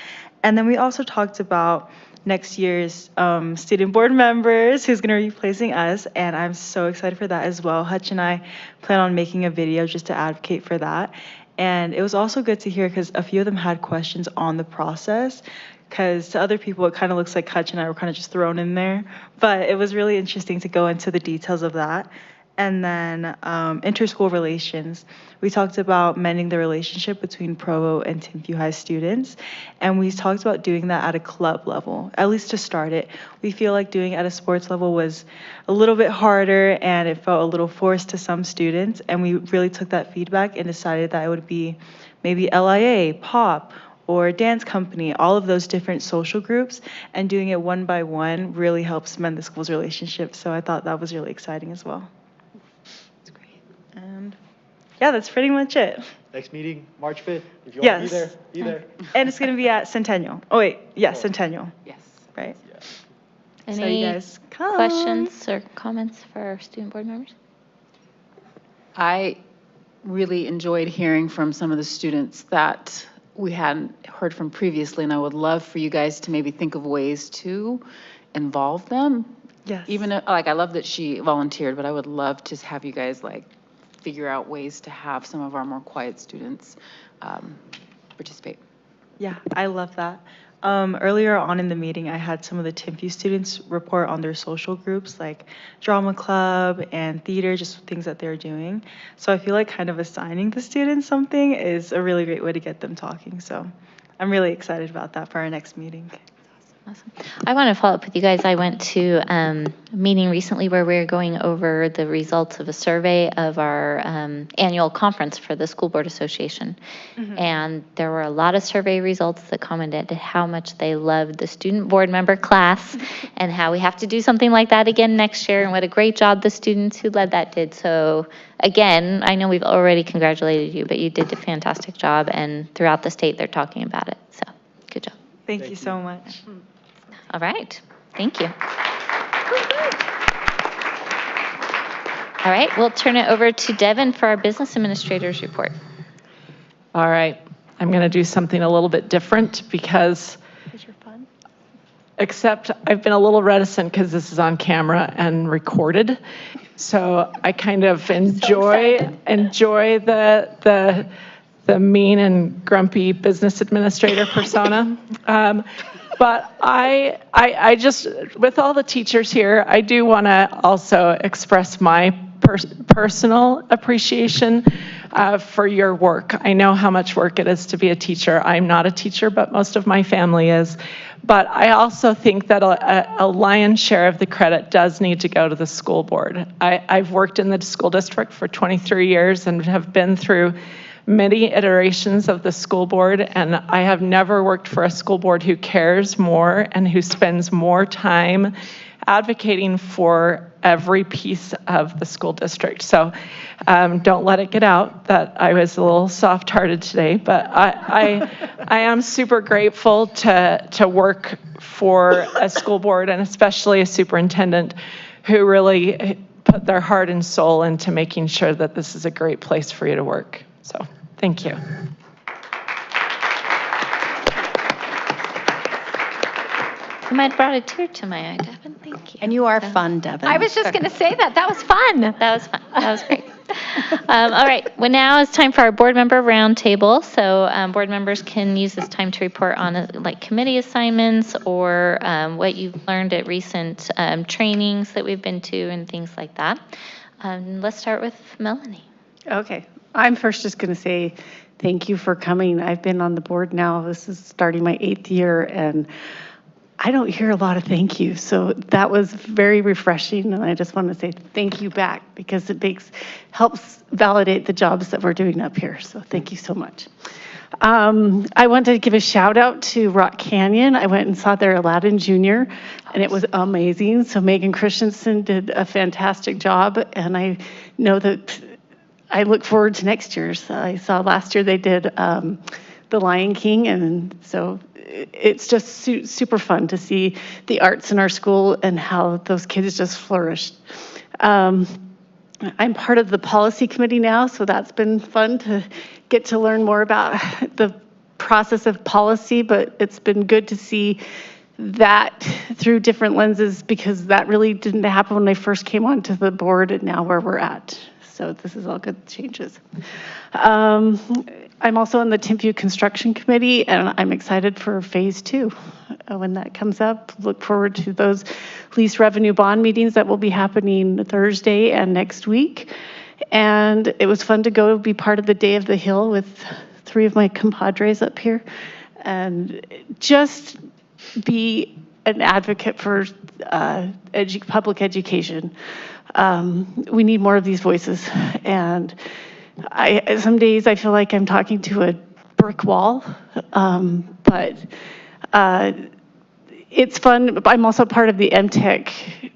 And then we also talked about next year's student board members who's going to be replacing us, and I'm so excited for that as well. Hutch and I plan on making a video just to advocate for that. And it was also good to hear because a few of them had questions on the process, because to other people it kind of looks like Hutch and I were kind of just thrown in there, but it was really interesting to go into the details of that. And then interschool relations. We talked about mending the relationship between Provo and Timpview High students. And we talked about doing that at a club level, at least to start it. We feel like doing it at a sports level was a little bit harder and it felt a little forced to some students. And we really took that feedback and decided that it would be maybe LIA, POP, or dance company, all of those different social groups. And doing it one by one really helps mend the school's relationship. So I thought that was really exciting as well. And yeah, that's pretty much it. Next meeting, March 5th. If you Yes. want to be there, And it's going to be at Centennial. Oh, wait. Yeah, Centennial. Yes. Right. Any So you guys come. questions or comments for our student board members? I really enjoyed hearing from some of the students that we hadn't heard from previously, and I would love for you guys to maybe think of ways to involve them. Yes. Even like I love that she volunteered, but I would love to have you guys like figure out ways to have some of our more quiet students participate. Yeah, I love that. Earlier on in the meeting, I had some of the Timpview students report on their social groups like drama club and theater, just things that they're doing. So I feel like kind of assigning the students something is a really great way to get them talking. So I'm really excited about that for our next meeting. Awesome. I want to follow up with you guys. I went to a meeting recently where we were going over the results of a survey of our annual conference for the School Board Association. And there were a lot of survey results that commented how much they loved the student board member class and how we have to do something like that again next year and what a great job the students who led that did. So again, I know we've already congratulated you, but you did a fantastic job, and throughout the state they're talking about it. So good job. Thank you so much. All right. Thank you. All right. We'll turn it over to Devin for our business administrator's report. All right. I'm going to do something a little bit different because, except I've been a little reticent because this is on camera and recorded. So I kind of enjoy the mean and grumpy business administrator persona. But I just, with all the teachers here, I do want to also express my personal appreciation for your work. I know how much work it is to be a teacher. I'm not a teacher, but most of my family is. But I also think that a lion's share of the credit does need to go to the school board. I've worked in the school district for 23 years and have been through many iterations of the school board, and I have never worked for a school board who cares more and who spends more time advocating for every piece of the school district. So don't let it get out that I was a little soft-hearted today, but I am super grateful to work for a school board, and especially a superintendent who really put their heart and soul into making sure that this is a great place for you to work. So thank you. You might have brought a tear to my eye, Devin. Thank you. And you are fun, Devin. I was just going to say that. That was fun. That was fun. That was great. All right. Well, now it's time for our board member roundtable. So board members can use this time to report on like committee assignments or what you've learned at recent trainings that we've been to and things like that. Let's start with Melanie. Okay. I'm first just going to say thank you for coming. I've been on the board now. This is starting my 8th year, and I don't hear a lot of thank you. So that was very refreshing, and I just want to say thank you back because it helps validate the jobs that we're doing up here. So thank you so much. I want to give a shout out to Rock Canyon. I went and saw their Aladdin Jr., and it was amazing. So Megan Christensen did a fantastic job, and I know that I look forward to next year's. I saw last year they did The Lion King, and so it's just super fun to see the arts in our school and how those kids just flourished. I'm part of the policy committee now, so that's been fun to get to learn more about the process of policy, but it's been good to see that through different lenses because that really didn't happen when I first came onto the board and now where we're at. So this is all good changes. I'm also on the Timpview Construction Committee, and I'm excited for Phase 2 when that comes up. Look forward to those lease revenue bond meetings that will be happening Thursday and next week. And it was fun to go be part of the Day of the Hill with 3 of my compadres up here and just be an advocate for public education. We need more of these voices, and some days I feel like I'm talking to a brick wall, but it's fun. I'm also part of the MTech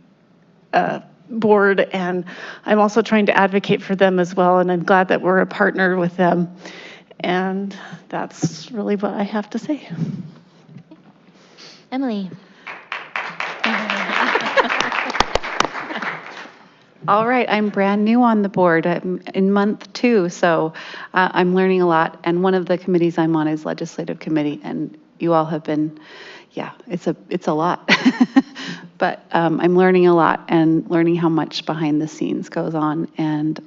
board, and I'm also trying to advocate for them as well, and I'm glad that we're a partner with them, and that's really what I have to say. Emily. All right, I'm brand new on the board. I'm in month 2, so I'm learning a lot. And one of the committees I'm on is legislative committee, and you all have been, it's a lot. But I'm learning a lot and learning how much behind the scenes goes on. And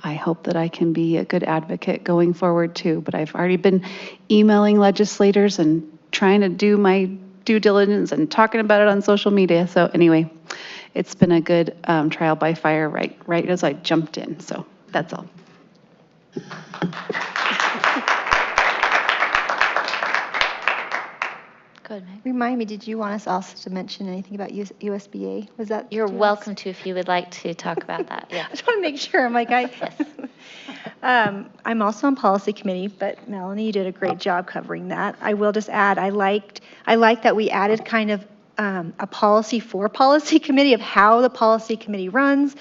I hope that I can be a good advocate going forward too. But I've already been emailing legislators and trying to do my due diligence and talking about it on social media. So anyway, it's been a good trial by fire right as I jumped in. So that's all. Go ahead, Meg. Remind me, did you want us also to mention anything about USBA? Was that? You're welcome to if you would like to talk about that. Yeah. I just want to make sure. I'm like, I'm also on policy committee, but Melanie, you did a great job covering that. I will just add, I like that we added kind of a policy for policy committee of how the policy committee runs,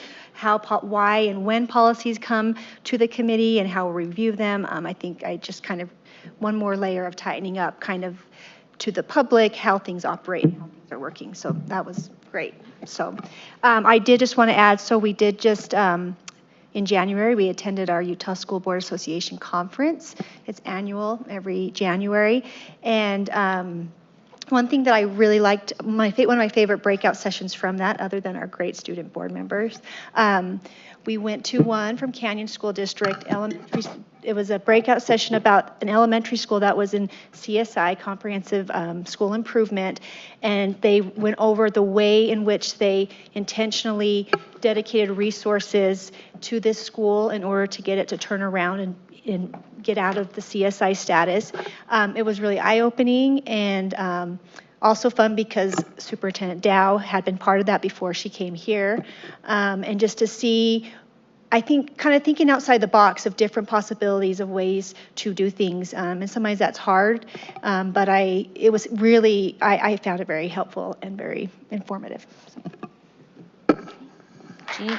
why and when policies come to the committee and how we review them. I think I just kind of one more layer of tightening up kind of to the public, how things operate, how things are working. So that was great. So I did just want to add, so we did just, in January, we attended our Utah School Board Association conference. It's annual every January. And one thing that I really liked, one of my favorite breakout sessions from that, other than our great student board members, we went to one from Canyon School District Elementary. It was a breakout session about an elementary school that was in CSI, Comprehensive School Improvement, and they went over the way in which they intentionally dedicated resources to this school in order to get it to turn around and get out of the CSI status. It was really eye-opening and also fun because Superintendent Dow had been part of that before she came here. And just to see, I think, kind of thinking outside the box of different possibilities of ways to do things. And sometimes that's hard, but it was really, I found it very helpful and very informative. Gee.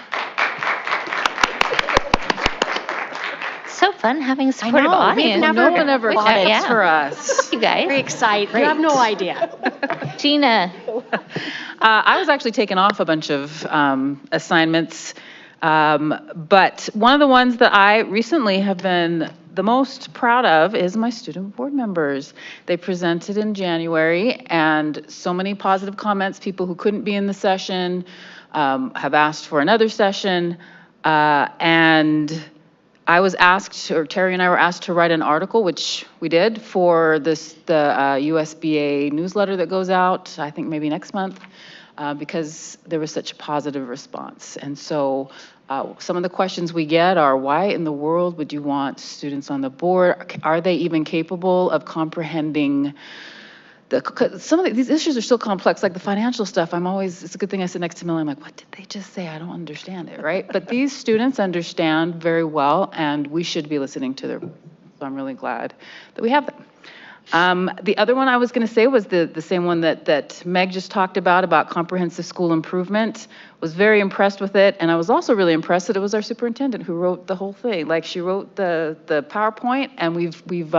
So fun having a supportive audience. No one ever claps for us. You guys. Very excited. You have no idea. Gina. I was actually taking off a bunch of assignments, but one of the ones that I recently have been the most proud of is my student board members. They presented in January, and so many positive comments. People who couldn't be in the session have asked for another session, and I was asked, or Terry and I were asked to write an article, which we did, for the USBA newsletter that goes out, I think maybe next month, because there was such a positive response. And so some of the questions we get are, why in the world would you want students on the board? Are they even capable of comprehending some of these issues are so complex, like the financial stuff. It's a good thing I sit next to Millie. I'm like, what did they just say? I don't understand it, right? But these students understand very well, and we should be listening to their voice. So I'm really glad that we have them. The other one I was going to say was the same one that Meg just talked about comprehensive school improvement. Was very impressed with it, and I was also really impressed that it was our superintendent who wrote the whole thing. Like, she wrote the PowerPoint, and we've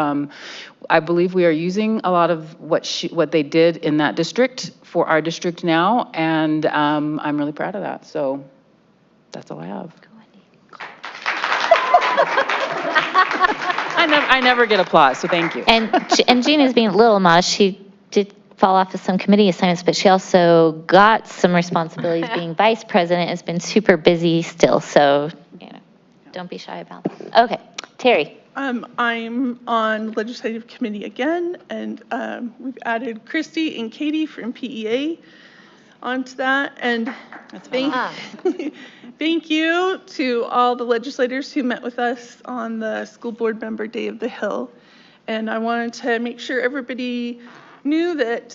I believe we are using a lot of what they did in that district for our district now, and I'm really proud of that. So that's all I have. I never get applause, so thank you. And Gina's being a little modest. She did fall off of some committee assignments, but she also got some responsibilities being vice president, has been super busy still, so don't be shy about that. Okay, Terry. I'm on legislative committee again, and we've added Christy and Katie from PEA onto that, and thank you to all the legislators who met with us on the School Board Member Day of the Hill. And I wanted to make sure everybody knew that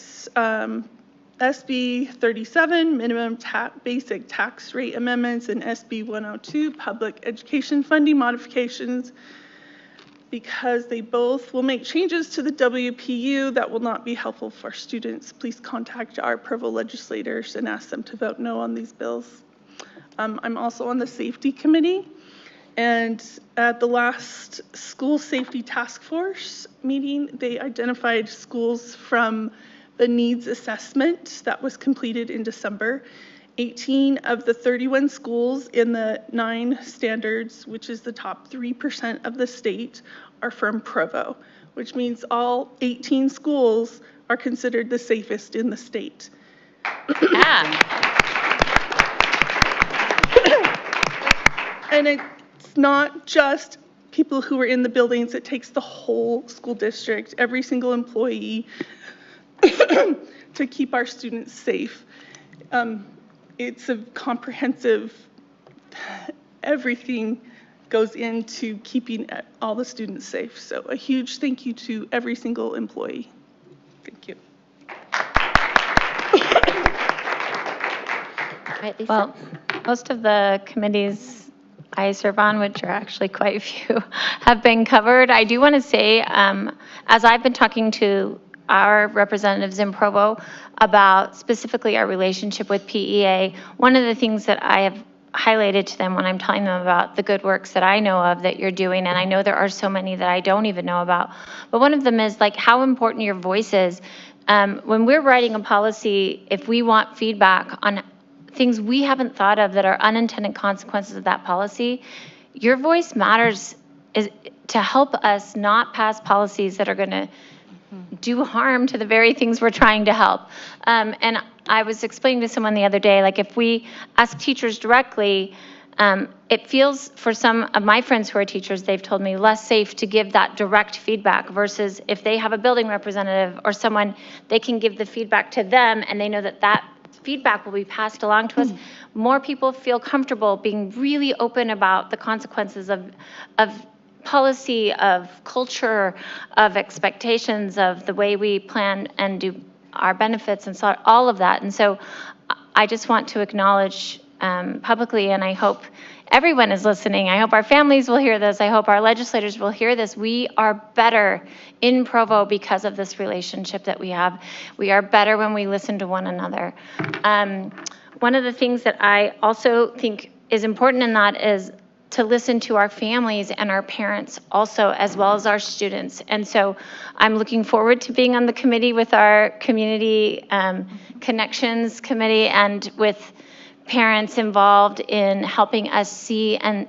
SB 37, minimum basic tax rate amendments, and SB 102, public education funding modifications, because they both will make changes to the WPU that will not be helpful for students. Please contact our Provo legislators and ask them to vote no on these bills. I'm also on the safety committee, and at the last school safety task force meeting, they identified schools from the needs assessment that was completed in December. 18 of the 31 schools in the 9 standards, which is the top 3% of the state, are from Provo, which means all 18 schools are considered the safest in the state. And it's not just people who are in the buildings, it takes the whole school district, every single employee, to keep our students safe. It's a comprehensive, everything goes into keeping all the students safe. So a huge thank you to every single employee. Thank you. Right, Lisa? Well, most of the committees I serve on, which are actually quite a few, have been covered. I do want to say, as I've been talking to our representatives in Provo about specifically our relationship with PEA, one of the things that I have highlighted to them when I'm telling them about the good works that I know of that you're doing, and I know there are so many that I don't even know about, but one of them is like how important your voice is. When we're writing a policy, if we want feedback on things we haven't thought of that are unintended consequences of that policy, your voice matters is to help us not pass policies that are going to do harm to the very things we're trying to help. And I was explaining to someone the other day, like if we ask teachers directly, it feels for some of my friends who are teachers, they've told me less safe to give that direct feedback versus if they have a building representative or someone, they can give the feedback to them and they know that that feedback will be passed along to us. More people feel comfortable being really open about the consequences of policy, of culture, of expectations, of the way we plan and do our benefits and so all of that. And so I just want to acknowledge publicly, and I hope everyone is listening. I hope our families will hear this. I hope our legislators will hear this. We are better in Provo because of this relationship that we have. We are better when we listen to one another. One of the things that I also think is important in that is to listen to our families and our parents also, as well as our students. And so I'm looking forward to being on the committee with our community connections committee and with parents involved in helping us see and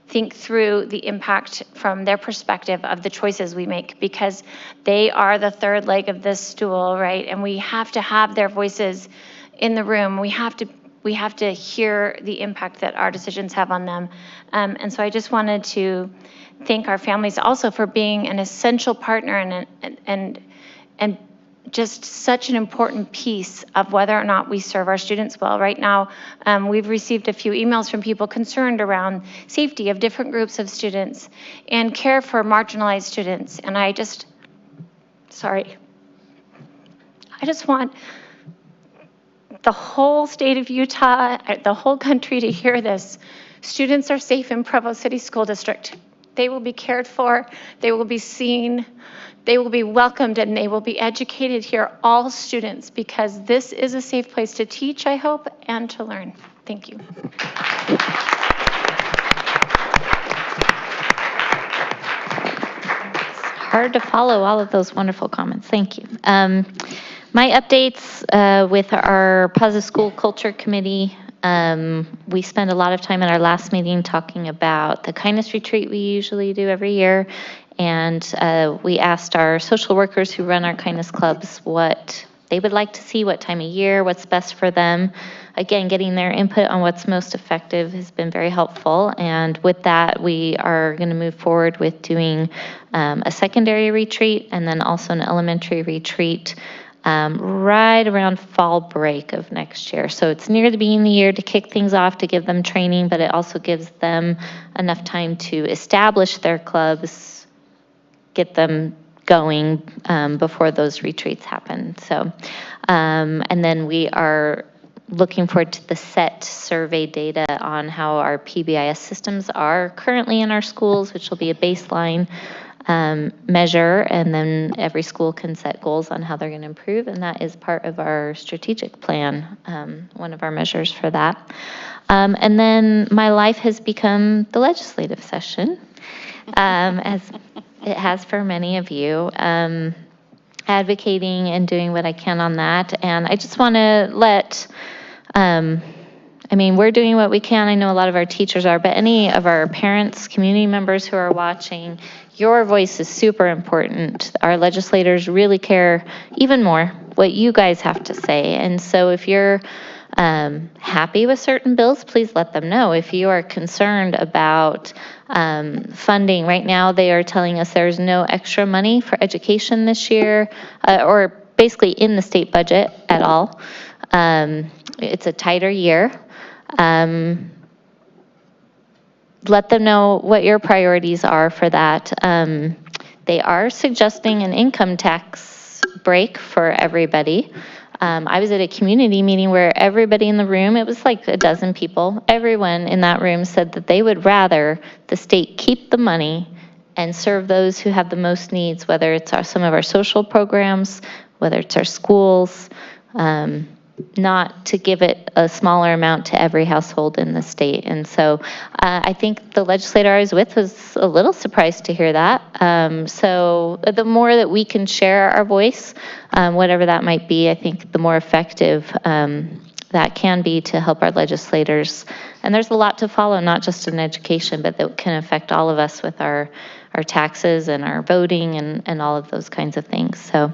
think through the impact from their perspective of the choices we make, because they are the third leg of this stool, right? And we have to have their voices in the room. We have to hear the impact that our decisions have on them. And so I just wanted to thank our families also for being an essential partner and just such an important piece of whether or not we serve our students well. Right now, we've received a few emails from people concerned around safety of different groups of students and care for marginalized students. And I just want the whole state of Utah, the whole country to hear this. Students are safe in Provo City School District. They will be cared for, they will be seen, they will be welcomed, and they will be educated here, all students, because this is a safe place to teach, I hope, and to learn. Thank you. It's hard to follow all of those wonderful comments. Thank you. My updates with our Positive School Culture Committee. We spent a lot of time at our last meeting talking about the kindness retreat we usually do every year. And we asked our social workers who run our kindness clubs what they would like to see, what time of year, what's best for them. Again, getting their input on what's most effective has been very helpful. And with that, we are going to move forward with doing a secondary retreat and then also an elementary retreat right around fall break of next year. So it's near the beginning of the year to kick things off, to give them training, but it also gives them enough time to establish their clubs, get them going before those retreats happen. So, and then we are looking forward to the SET survey data on how our PBIS systems are currently in our schools, which will be a baseline measure, and then every school can set goals on how they're going to improve, and that is part of our strategic plan, one of our measures for that. And then my life has become the legislative session, as it has for many of you, advocating and doing what I can on that. And I just want to let, we're doing what we can. I know a lot of our teachers are, but any of our parents, community members who are watching, your voice is super important. Our legislators really care even more what you guys have to say. And so if you're happy with certain bills, please let them know. If you are concerned about funding, right now they are telling us there's no extra money for education this year, or basically in the state budget at all. It's a tighter year. Let them know what your priorities are for that. They are suggesting an income tax break for everybody. I was at a community meeting where everybody in the room, it was like a dozen people, everyone in that room said that they would rather the state keep the money and serve those who have the most needs, whether it's some of our social programs, whether it's our schools, not to give it a smaller amount to every household in the state. And so I think the legislator I was with was a little surprised to hear that. So the more that we can share our voice, whatever that might be, I think the more effective that can be to help our legislators. And there's a lot to follow, not just in education, but that can affect all of us with our taxes and our voting and all of those kinds of things. So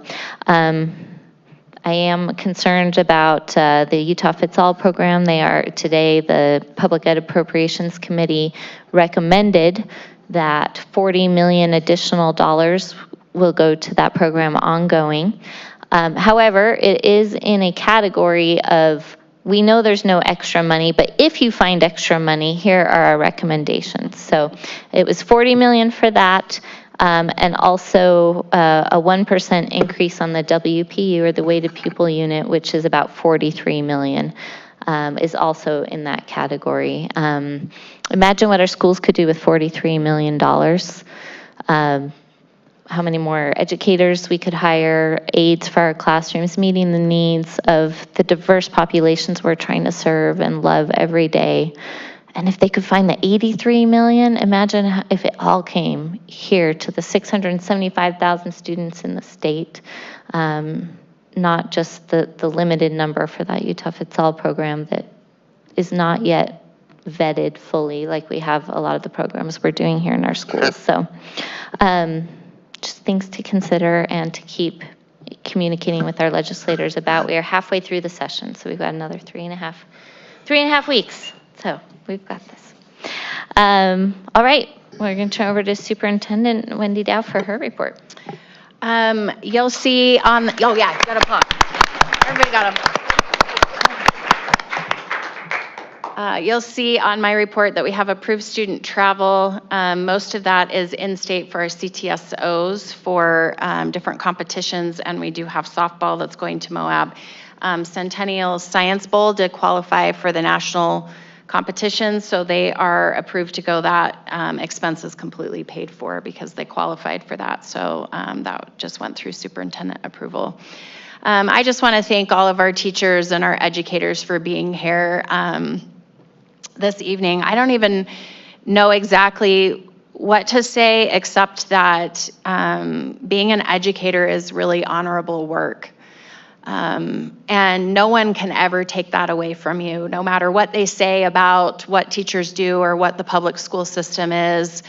I am concerned about the Utah Fits All program. Today, the Public Ed Appropriations Committee recommended that $40 million additional dollars will go to that program ongoing. However, it is in a category of, we know there's no extra money, but if you find extra money, here are our recommendations. So it was $40 million for that. And also a 1% increase on the WPU, or the weighted pupil unit, which is about $43 million, is also in that category. Imagine what our schools could do with $43 million. How many more educators we could hire, aides for our classrooms, meeting the needs of the diverse populations we're trying to serve and love every day. And if they could find the $83 million, imagine if it all came here to the 675,000 students in the state, not just the limited number for that Utah Fits All program that is not yet vetted fully, like we have a lot of the programs we're doing here in our schools. So just things to consider and to keep communicating with our legislators about. We are halfway through the session, so we've got another three and a half weeks. So we've got this. All right, we're going to turn over to Superintendent Wendy Dow for her report. You'll see on the, oh yeah, got a pop. Everybody got them. You'll see on my report that we have approved student travel. Most of that is in-state for our CTSOs for different competitions, and we do have softball that's going to Moab. Centennial Science Bowl did qualify for the national competition, so they are approved to go. That expense is completely paid for because they qualified for that. So that just went through superintendent approval. I just want to thank all of our teachers and our educators for being here this evening. I don't even know exactly what to say except that being an educator is really honorable work. And no one can ever take that away from you, no matter what they say about what teachers do or what the public school system is,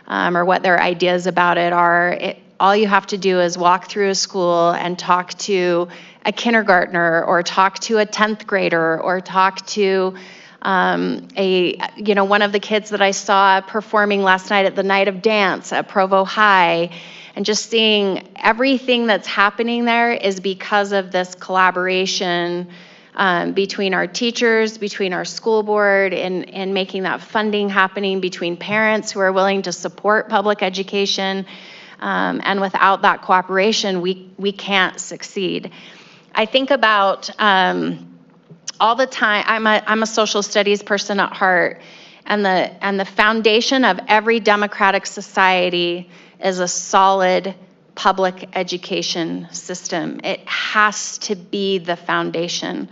or what their ideas about it are. All you have to do is walk through a school and talk to a kindergartner, or talk to a 10th grader, or talk to one of the kids that I saw performing last night at the Night of Dance at Provo High. And just seeing everything that's happening there is because of this collaboration between our teachers, between our school board, and making that funding happening, between parents who are willing to support public education. And without that cooperation, we can't succeed. I think about all the time, I'm a social studies person at heart, and the foundation of every democratic society is a solid public education system. It has to be the foundation.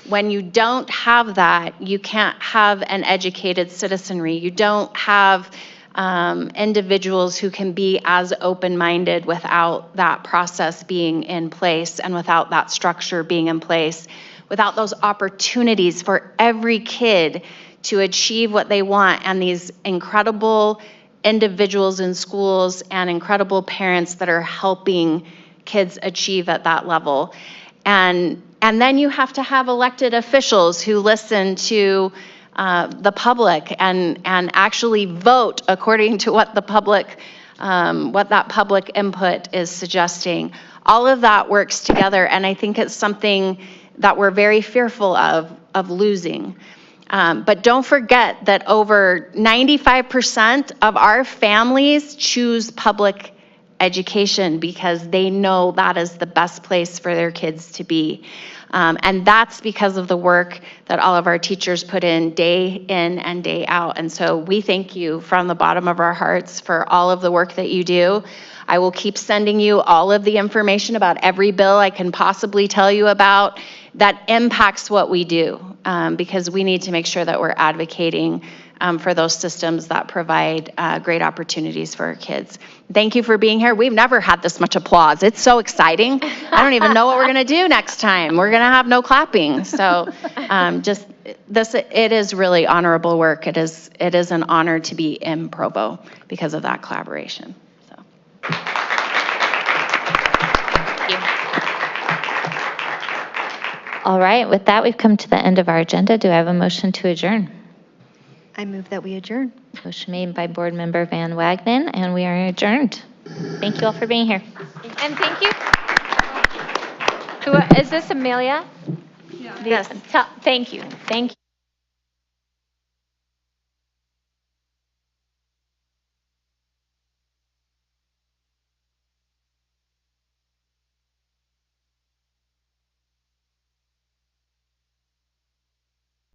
When you don't have that, you can't have an educated citizenry. You don't have individuals who can be as open-minded without that process being in place, and without that structure being in place, without those opportunities for every kid to achieve what they want, and these incredible individuals in schools and incredible parents that are helping kids achieve at that level. And then you have to have elected officials who listen to the public and actually vote according to what the public, what that public input is suggesting. All of that works together, and I think it's something that we're very fearful of losing. But don't forget that over 95% of our families choose public education because they know that is the best place for their kids to be. And that's because of the work that all of our teachers put in day in and day out. And so we thank you from the bottom of our hearts for all of the work that you do. I will keep sending you all of the information about every bill I can possibly tell you about that impacts what we do, because we need to make sure that we're advocating for those systems that provide great opportunities for our kids. Thank you for being here. We've never had this much applause. It's so exciting. I don't even know what we're going to do next time. We're going to have no clapping. So it is really honorable work. It is an honor to be in Provo because of that collaboration. So. Thank you. All right, with that, we've come to the end of our agenda. Do I have a motion to adjourn? I move that we adjourn. Motion made by Board Member Van Wagenen, and we are adjourned. Thank you all for being here. And thank you. Is this Amelia? Yeah. Yes. Thank you. Thank you.